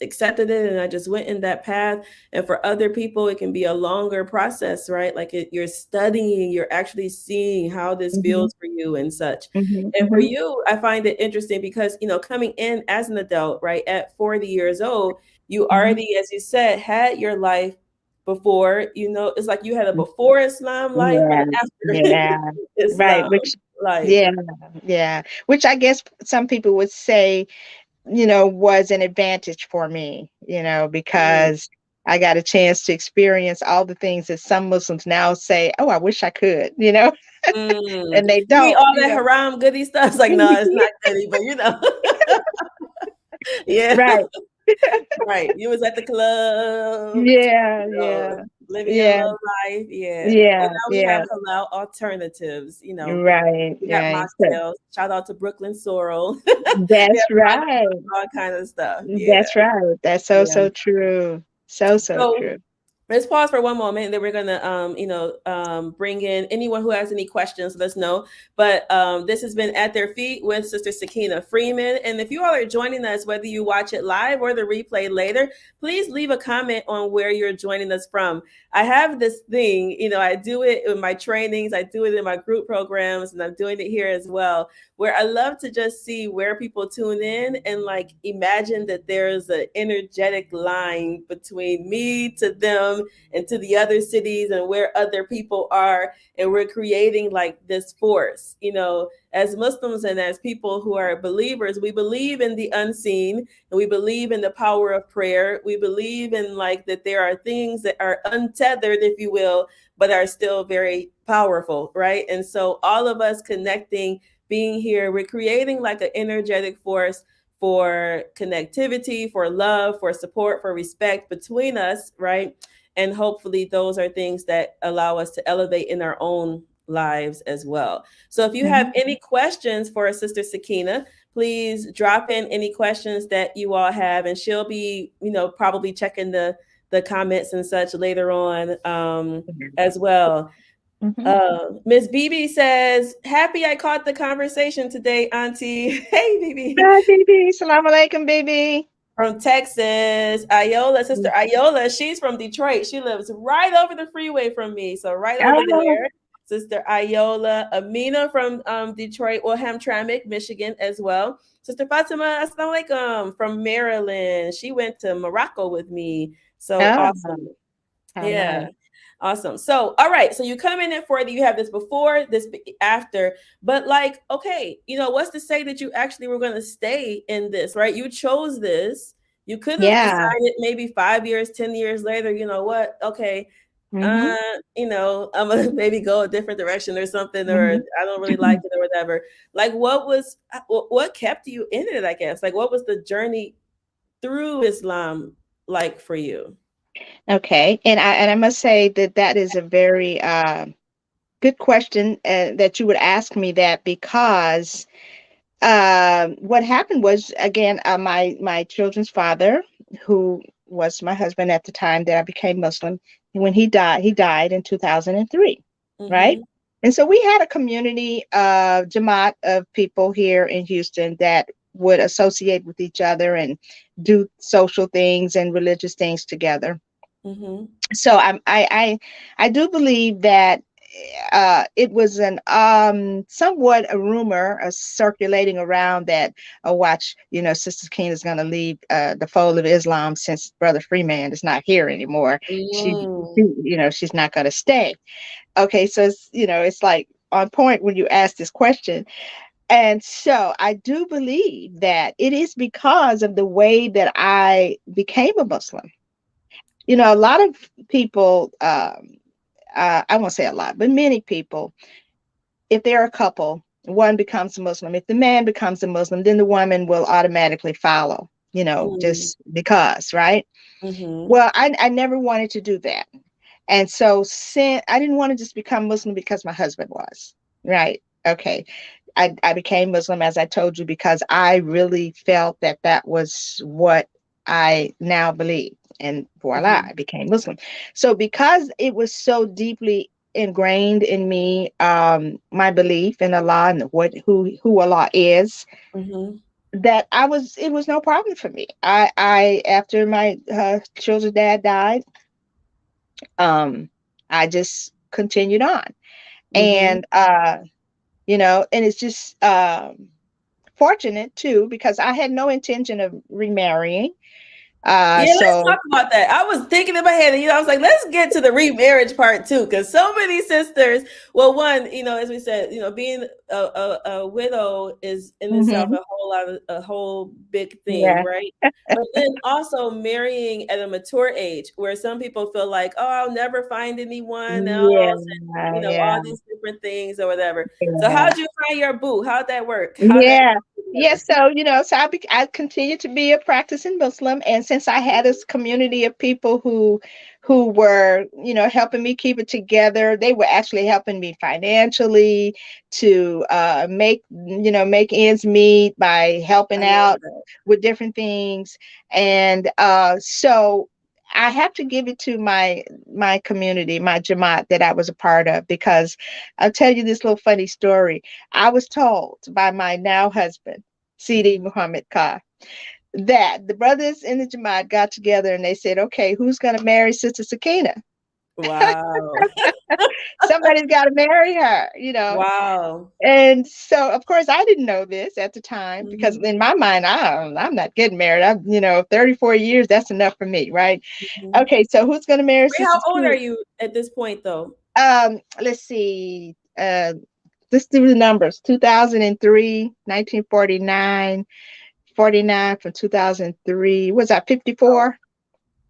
accepted it and I just went in that path. And for other people it can be a longer process, right? Like you're studying, you're actually seeing how this Hmm. feels for you and such. Hmm. And for Hmm. you, I find it interesting because coming in as an adult, right, at 40 years old, you Hmm. already, as you said, had your life before. It's like you had a before Islam life and Yeah, after yeah, right. Islam Which, life. yeah, yeah. Which I guess some people would say, was an advantage for me, Mm, because I got a chance to experience all the things that some Muslims now say, oh, I wish I could, mm. and they You mean don't, all that haram goody stuff? It's like, no, it's not goody, but yeah, Right. right. You was at the club, Yeah, yeah, living your yeah, little life. Yeah. Well, yeah, now we yeah. have halal alternatives, Right, We got right. So mocktails. Shout out to Brooklyn Sorrel. We that's have right. all kind of stuff. Yeah, That's right. That's so, yeah. so true. So So true. let's pause for one moment, and then we're gonna, bring in anyone who has any questions. Let us know. But this has been At Their Feet with Sister Sakinah Freeman. And if you all are joining us, whether you watch it live or the replay later, please leave a comment on where you're joining us from. I have this thing, I do it in my trainings, I do it in my group programs, and I'm doing it here as well, where I love to just see where people tune in and like imagine that there's an energetic line between me to them and to the other cities and where other people are. And we're creating like this force, as Muslims and as people who are believers. We believe in the unseen, and we believe in the power of prayer. We believe in like that there are things that are untethered, if you will, but are still very powerful, right? And so all of us connecting, being here, we're creating like an energetic force for connectivity, for love, for support, for respect between us, right? And hopefully those are things that allow us to elevate in our own lives as well. So if you have Mhm. any questions for Sister Sakinah, please drop in any questions that you all have, and she'll be, probably checking the comments and such later on, as well. Mhm. Miss BB says, "Happy I caught the conversation today, Auntie." Hey, BB. Hi, baby. Salam alaikum, baby. From Texas. Iola, Sister Iola, she's from Detroit. She lives right over the freeway from me. So right over Oh, there. Sister Iola, Amina from Detroit, or Hamtramck, Michigan as well. Sister Fatima, assalamu alaikum, from Maryland. She went to Morocco with me. So oh, awesome. how Yeah. nice. Awesome. So, all right. So you come in at 40, you have this before, this after, but like, okay, what's to say that you actually were going to stay in this, right? You chose this. You could have Yeah. decided maybe 5 years, 10 years later, you know what? Okay. Mhm. I'm gonna maybe go a different direction or something, or Mhm. I don't really like it or whatever. Like, what kept you in it? I guess. Like, what was the journey through Islam like for you? Okay, and I must say that that is a very good question that you would ask me that, because what happened was, again, my children's father, who was my husband at the time that I became Muslim, when he died in 2003, right? Mm-hmm. And so we had a community jamaat of people here in Houston that would associate with each other and do social things and religious things together. Mm-hmm. So I do believe that it was an somewhat a rumor circulating around that, oh, watch, Sister King is going to leave the fold of Islam since Brother Freeman is not here anymore. Mm. She's not going to stay. Okay, so it's like on point when you ask this question. And so I do believe that it is because of the way that I became a Muslim. A lot of people, I won't say a lot, but many people, if they're a couple, one becomes a Muslim. If the man becomes a Muslim, then the woman will automatically follow, Mm. just because, right? Mhm. Well, I never wanted to do that. And so since I didn't want to just become Muslim because my husband was, right? Okay. I became Muslim, as I told you, because I really felt that that was what I now believe. And voila, Mhm. I became Muslim. So because it was so deeply ingrained in me, my belief in Allah and who Allah is, Mhm. that it was no problem for me. I after my children's dad died, um, I just continued on. Mhm. And and it's just fortunate too, because I had no intention of remarrying. Yeah, let's So talk about that. I was thinking in my head, and I was like, let's get to the remarriage part too, because so many sisters. Well, one, as we said, being a widow is in itself mhm, a whole big thing, yeah, right? But then also marrying at a mature age, where some people feel like, oh, I'll never find anyone yeah, else, and yeah, all these different things or whatever. So, yeah. how'd you find your boo? How'd that work? How'd that Yeah. come Yeah, together? so so I continued to be a practicing Muslim, and since I had this community of people who were helping me keep it together, they were actually helping me financially to make ends meet by I helping love out that. with different things. And so I have to give it to my community, my Jamaat that I was a part of, because I'll tell you this little funny story. I was told by my now husband, Sidi Muhammad Khan, that the brothers in the Jamaat got together and they said, okay, who's going to marry Sister Sakinah? Wow. Somebody's got to marry her, you know. Wow. And so, of course, I didn't know this at the time because Mhm. in my mind, I'm not getting married. I'm, 34 years, that's enough for me, right? Mhm. Okay, so who's going to marry Wait, how Sister old are Q? you at this point, though? Let's see. Let's do the numbers. 2003, 1949, 49 from 2003. Was that Oh, 54?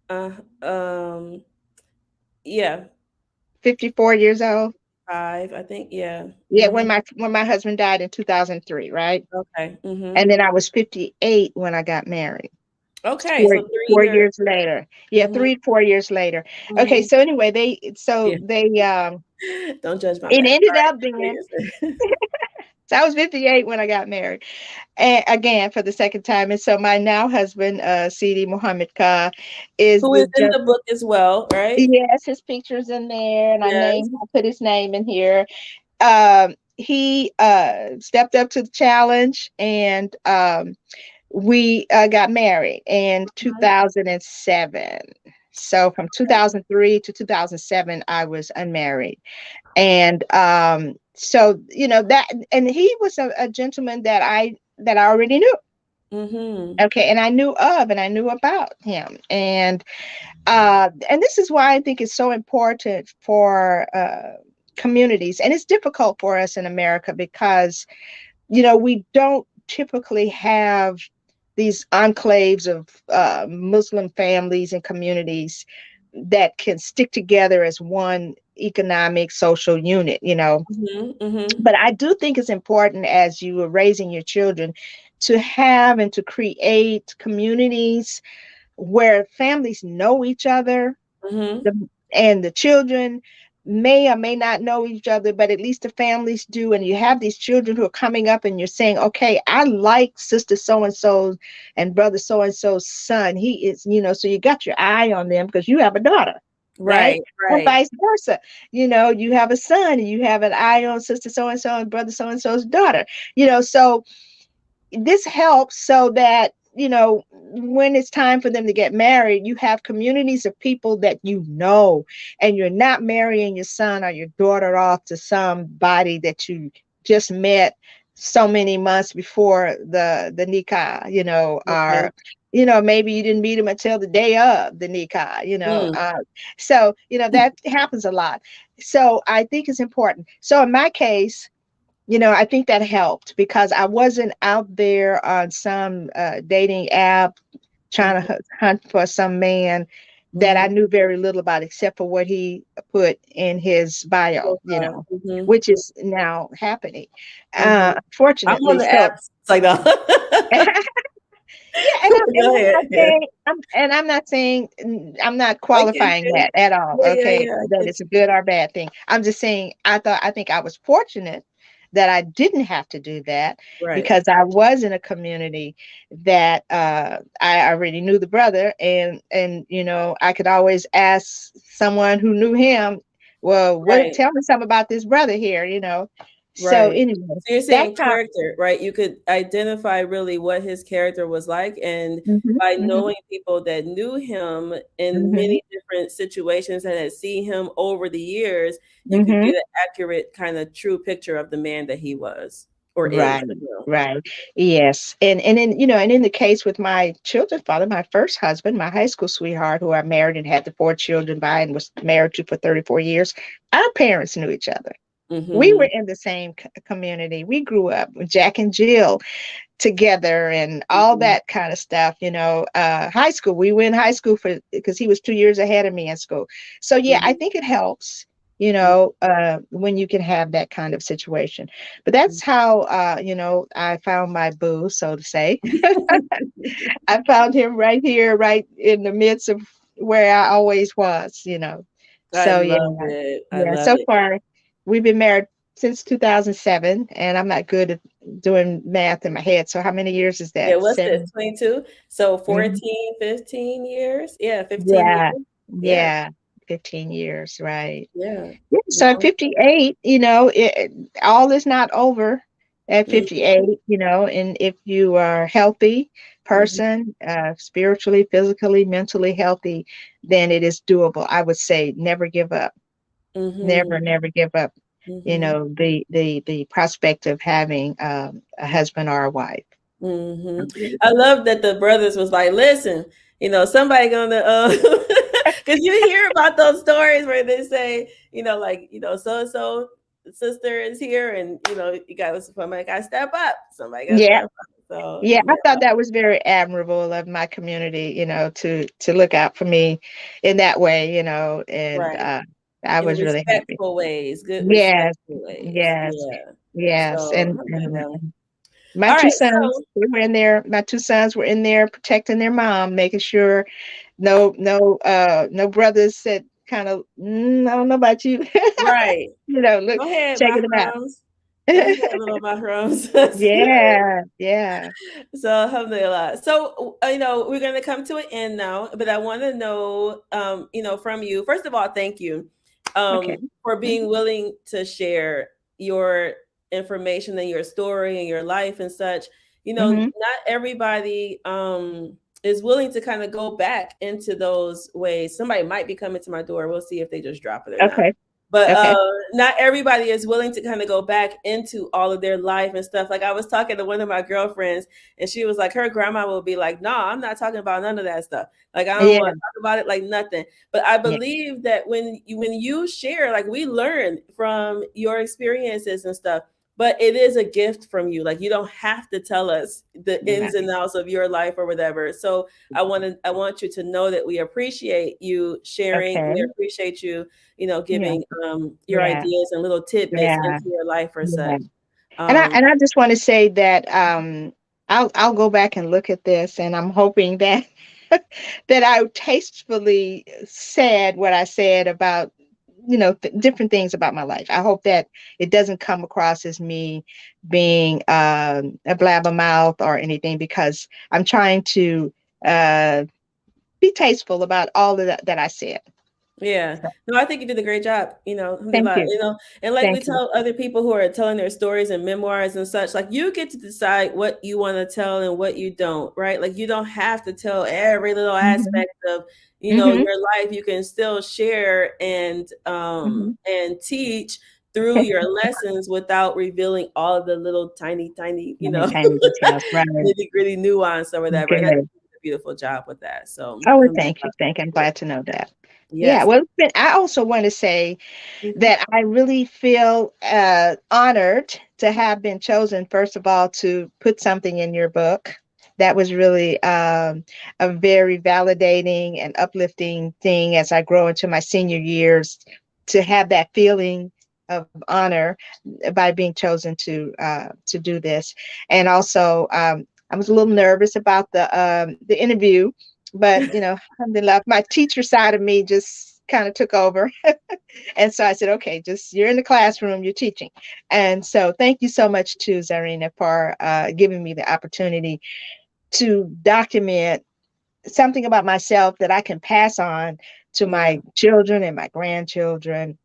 uh, um, yeah, 54 years old. 5, I think. Yeah. Yeah, Mhm. when my husband died in 2003, right? Okay. Mhm. And then I was 58 when I got married. Okay, four so 3 four years. years later. Yeah, Mhm. 3 4 years later. Okay, Mhm. so anyway, Yeah. they Don't judge my it math. ended up All being, right. so I was 58 when I got married. And again for the second time. And so my now husband, Sidi Muhammad Khan, is Who the is in just, the book as well, right? yes, his picture's in there and Yes. I put his name in here. He stepped up to the challenge and we got married in Mhm. 2007. So from 2003 to 2007, I was unmarried. And so, that, and he was a gentleman that I already knew. Mhm. Okay. And I knew of and I knew about him. And this is why I think it's so important for communities. And it's difficult for us in America because we don't typically have these enclaves of Muslim families and communities that can stick together as one economic social unit. Mhm. Mhm. But I do think it's important as you are raising your children to have and to create communities where families know each other, Mhm. and the children may or may not know each other, but at least the families do. And you have these children who are coming up and you're saying, okay, I like sister so and so and brother so and so's son. He is, so you got your eye on them because you have a daughter, right? Right, And right. vice versa. You have a son and you have an eye on sister so and so and brother so and so's daughter. So this helps so that when it's time for them to get married, you have communities of people that and you're not marrying your son or your daughter off to somebody that you just met so many months before the nikah, or Right. maybe you didn't meet him until the day of the nikah, Mm. so that happens a lot. So I think it's important. So in my case, I think that helped because I wasn't out there on some dating app trying to Mhm. hunt for some man that I Mhm. knew very little about except for what he put in his bio, Profile. Mhm. which is now happening. Mhm. I'm on Fortunately. the So, apps. It's like no. yeah, and I'm and Go I'm ahead. not saying I'm not I get qualifying you. that at all. Yeah, yeah, Okay, yeah. I that get it's a good or bad thing. I'm just saying I think I was fortunate that I didn't have to do that you. Right. because I was in a community that I already knew the brother and I could always ask someone who knew him, well, what Right. tell me something about this brother here, So Right. anyway, So you're that's saying how. character, right? You could identify really what his character was like, and Mhm, by mhm, knowing people that knew him in mhm, many different situations and had seen him over the years, you could mhm. get an accurate kind of true picture of the man that he was or is, Right, you know. right. Yes. And in the case with my children's father, my first husband, my high school sweetheart, who I married and had the 4 children by and was married to for 34 years, our parents knew each other. We were Mhm. in the same community. We grew up with Jack and Jill together and all Mhm. that kind of stuff. High school, we were in high school because he was 2 years ahead of me in school. So yeah, I Mhm. think it helps, Mhm. when you can have that kind of situation. But that's how, I found my boo, so to say. I found him right here, right in the midst of where I always was. I So yeah, love it. I yeah. love So it. far, we've been married since 2007, and I'm not good at doing math in my head. So how many years is Yeah, that? what's this? 7? 22. So Mhm. 14, 15 years. Yeah, 15 Yeah, years. Yeah, yeah, 15 years, right. yeah. Yeah, so at Long. 58, all is not over at Mm, 58, and if you are a healthy mhm, person, spiritually, physically, mentally healthy, then it is doable. I would say never give up. mhm, Never give up, mhm, the prospect of having a husband or a wife. mhm. I love that the brothers was like, listen, somebody gonna because you hear about those stories where they say, like, so and so sister is here, and you got somebody got to step up. Somebody got to Yeah, step up. So yeah, yeah, I thought that was very admirable of my community, to look out for me in that way, and right. I In was really happy. respectful ways, good Yes, respectful ways. yes, Yeah. yes, So, and alhamdulillah. my All two right. sons, So, they were in there. My two sons were in there protecting their mom, making sure no brothers said kind of, I don't know about you, right. look, Go ahead, checking them out. Mahrams. Go ahead, little Mahrams. That's good. Yeah, yeah. So, alhamdulillah. So, we're going to come to an end now, but I want to know, from you, first of all, thank you Okay. for being willing to share your information and your story and your life and such. Mm-hmm. Not everybody is willing to kind of go back into those ways. Somebody might be coming to my door. We'll see if they just drop it or not. Okay. But Okay. not everybody is willing to kind of go back into all of their life and stuff. Like I was talking to one of my girlfriends, and she was like, her grandma will be like, "No, I'm not talking about none of that stuff. Like I don't want Yeah. to talk about it, like nothing." But I Yeah. believe that when you share, like we learn from your experiences and stuff. But it is a gift from you. Like you don't have to tell us the ins Right. and outs of your life or whatever. So I want you to know that we appreciate you sharing. Okay. We appreciate you Yeah. giving your Yeah. ideas and little tidbits Yeah. into your life or Yeah. such. And I Um, and I just want to say that I'll go back and look at this, and I'm hoping that that I tastefully said what I said about different things about my life. I hope that it doesn't come across as me being a blabbermouth or anything, because I'm trying to uh, be tasteful about all of that I said. yeah. So, No, I think you did a great job, thank alhamdulillah, you, and like we thank you. tell other people who are telling their stories and memoirs and such, like you get to decide what you want to tell and what you don't, right? Like you don't have to tell every little Hmm. aspect of, Hmm. your life. You can still share Hmm. and teach through your lessons without revealing all of the little tiny, tiny, Tiny, tiny details, right? nitty gritty nuance or whatever. And I think Good. you did a beautiful job with that. So, Oh, well, thank you. alhamdulillah. Thank you. I'm glad to know that. Yeah. Yes. Well, I also want to say Mhm. that I really feel honored to have been chosen, first of all, to put something in your book. That was really a very validating and uplifting thing as I grow into my senior years, to have that feeling of honor by being chosen to do this. And also, I was a little nervous about the interview, but alhamdulillah, my teacher side of me just kind of took over. And so I said, okay, just you're in the classroom, you're teaching. And so thank you so much to Zarina for giving me the opportunity to document something about myself that I can pass on to Yeah. my children and my grandchildren,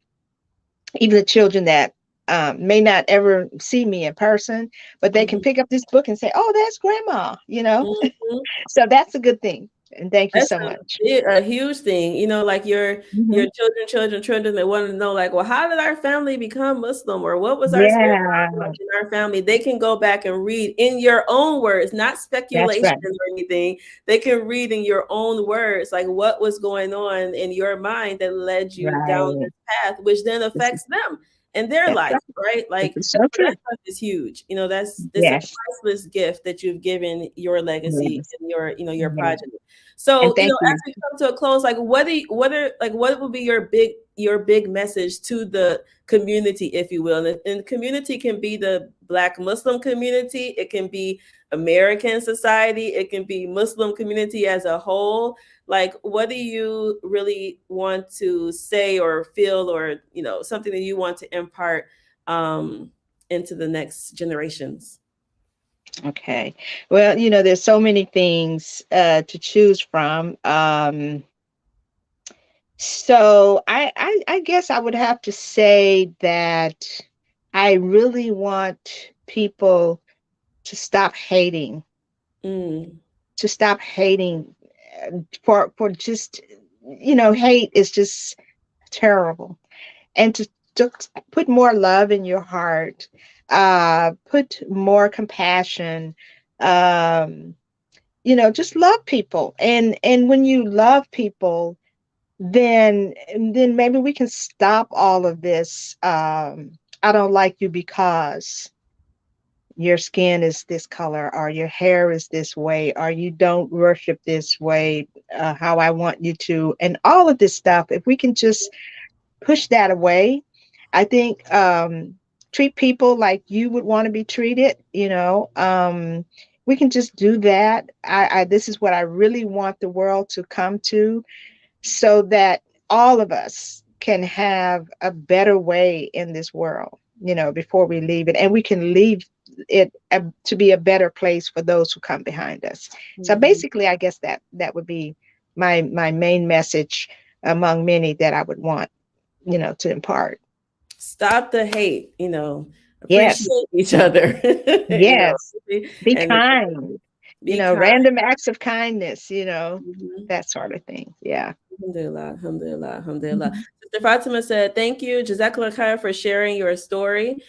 even the children that may not ever see me in person, but they can Mhm. pick up this book and say, oh, that's grandma. Mhm. So that's a good thing. And thank you That's so much. a huge thing, like your Hmm. children that want to know, like, well, how did our family become Muslim, or what was our spirit Yeah, like in our family? They can go back and read in your own words, not that's speculation right. or anything. They can read in your own words, like what was going on in your mind that led you down Right. this path, which then This is, affects them and their that's life, right. right? This Like is so so that true. stuff is huge. That's a Yes. priceless gift that you've given your legacy Yes. and your Yes. progeny. And So, thank as you. we come to a close, like what would be your big message to the community, if you will? And the community can be the Black Muslim community, it can be American society, it can be Muslim community as a whole. Like, what do you really want to say or feel, or something that you want to impart um, into the next generations? Okay. Well, there's so many things to choose from. So I guess I would have to say that I really want people to stop hating, Mm, to stop hating for just, hate is just terrible. And to put more love in your heart, put more compassion, um, just love people. And when you love people, then maybe we can stop all of this. I don't like you because your skin is this color, or your hair is this way, or you don't worship this way, how I want you to, and all of this stuff. If we can just push that away, I think, treat people like you would want to be treated. We can just do that. This is what I really want the world to come to, so that all of us can have a better way in this world, before we leave it, and we can leave it to be a better place for those who come behind us. So mhm. basically, I guess that would be my main message, among many, that I would want, to impart. Stop the hate, Yes, appreciate each other, yes. Be and kind, be kind. random acts of kindness, Mhm. that sort of thing. Yeah. Alhamdulillah, alhamdulillah, alhamdulillah. Mhm. Sister Fatima said, "Thank you, Jazakallah khair, for sharing your story.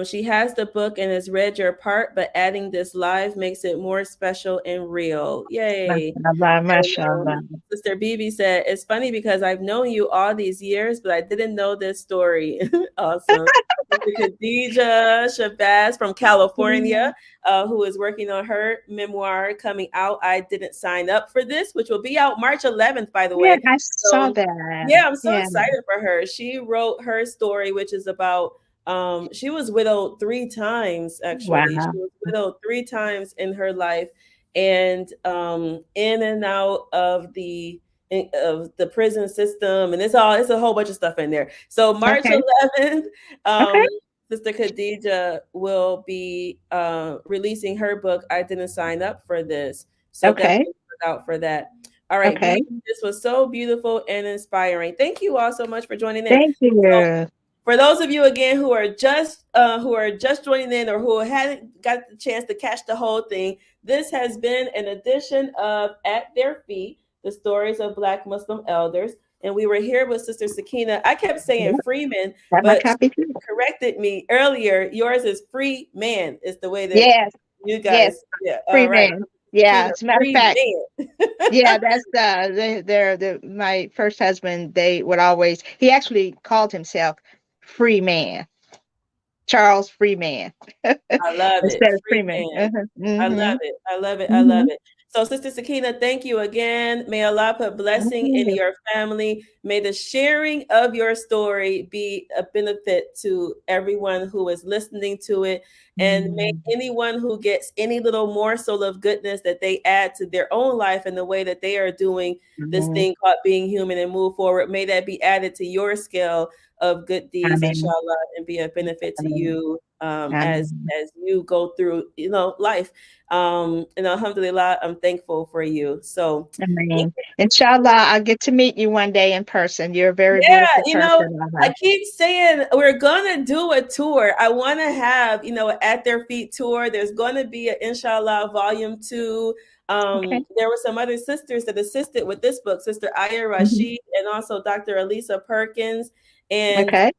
She has the book and has read your part, but adding this live makes it more special and real. Yay." MashaAllah, And mashallah. Sister Bibi said, "It's funny because I've known you all these years, but I didn't know this story." Awesome. Sister Khadija Shabazz from California, who is working on her memoir coming out. I didn't sign up for this, which will be out March 11th, by the Yeah, way. I saw So, that. yeah, I'm so Yeah. excited for her. She wrote her story, which is about she was widowed three times, actually. She Wow. was widowed three times in her life, and in and out of the prison system, and it's a whole bunch of stuff in there. So March Okay. 11th, um, Okay. Sister Khadija will be releasing her book. I didn't sign up for this, so Okay. definitely look out for that. All right, Okay. B, this was so beautiful and inspiring. Thank you all so much for joining in. Thank So, you. for those of you again who are just joining in or who hadn't got the chance to catch the whole thing, this has been an edition of At Their Feet: The Stories of Black Muslim Elders. And we were here with Sister Sakinah. I kept saying Yep. Freeman, Got my but copy too. corrected me earlier. Yours is Free Man, is the way that Yes. you Yes. guys, yeah, all Free right. man. Yeah. Sakina, As a matter of Free fact, Man. yeah, that's my first husband. They would always, he actually called himself Free Man, Charles Freeman, I love it. instead of Free Freeman. man. I love it. I love it. I love Hmm. it. So, Sister Sakina, thank you again. May Allah put blessing in your family. May the sharing of your story be a benefit to everyone who is listening to it. And may anyone who gets any little morsel of goodness that they add to their own life in the way that they are doing this Hmm. thing called being human and move forward, may that be added to your scale of good deeds, Amen. inshallah, and be a benefit to Amen. you Amen. as you go through life. And alhamdulillah, I'm thankful for you. So thank Amen. you. Inshallah, I'll get to meet you one day in person. You're a very Yeah, beautiful person. I keep saying we're gonna do a tour. I want to have, at their feet tour. There's going to be a inshallah volume 2. Okay. There were some other sisters that assisted with this book, Sister Aya Mhm. Rashid and also Dr. Elisa Perkins. And Okay.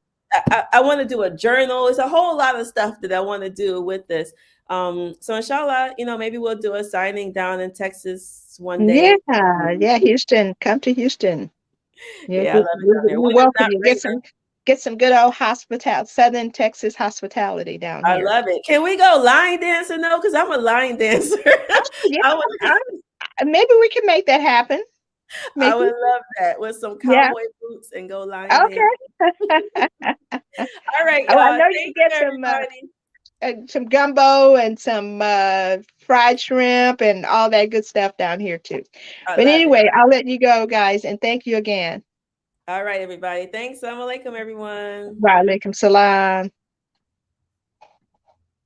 I want to do a journal. It's a whole lot of stuff that I want to do with this. So inshallah, maybe we'll do a signing down in Texas one day. Yeah. Yeah. Houston. Come to Houston. Yeah, Yeah, I love it down there we when it's welcome not you. raining. Get some good old Southern Texas hospitality down I here. love it. Can we go line dancing though? Because I'm a line dancer. Yeah, I would, maybe we can make that happen. I Maybe. would love that with some Yeah. cowboy boots and go line dance. Okay. All right, Oh, I y'all. know you can Thank get you, everybody. some gumbo and some fried shrimp and all that good stuff down here too. I But love it. anyway, I'll let you go, guys, and thank you again. All right, everybody. Thanks. Assalamu alaikum, everyone. Wa alaikum salam.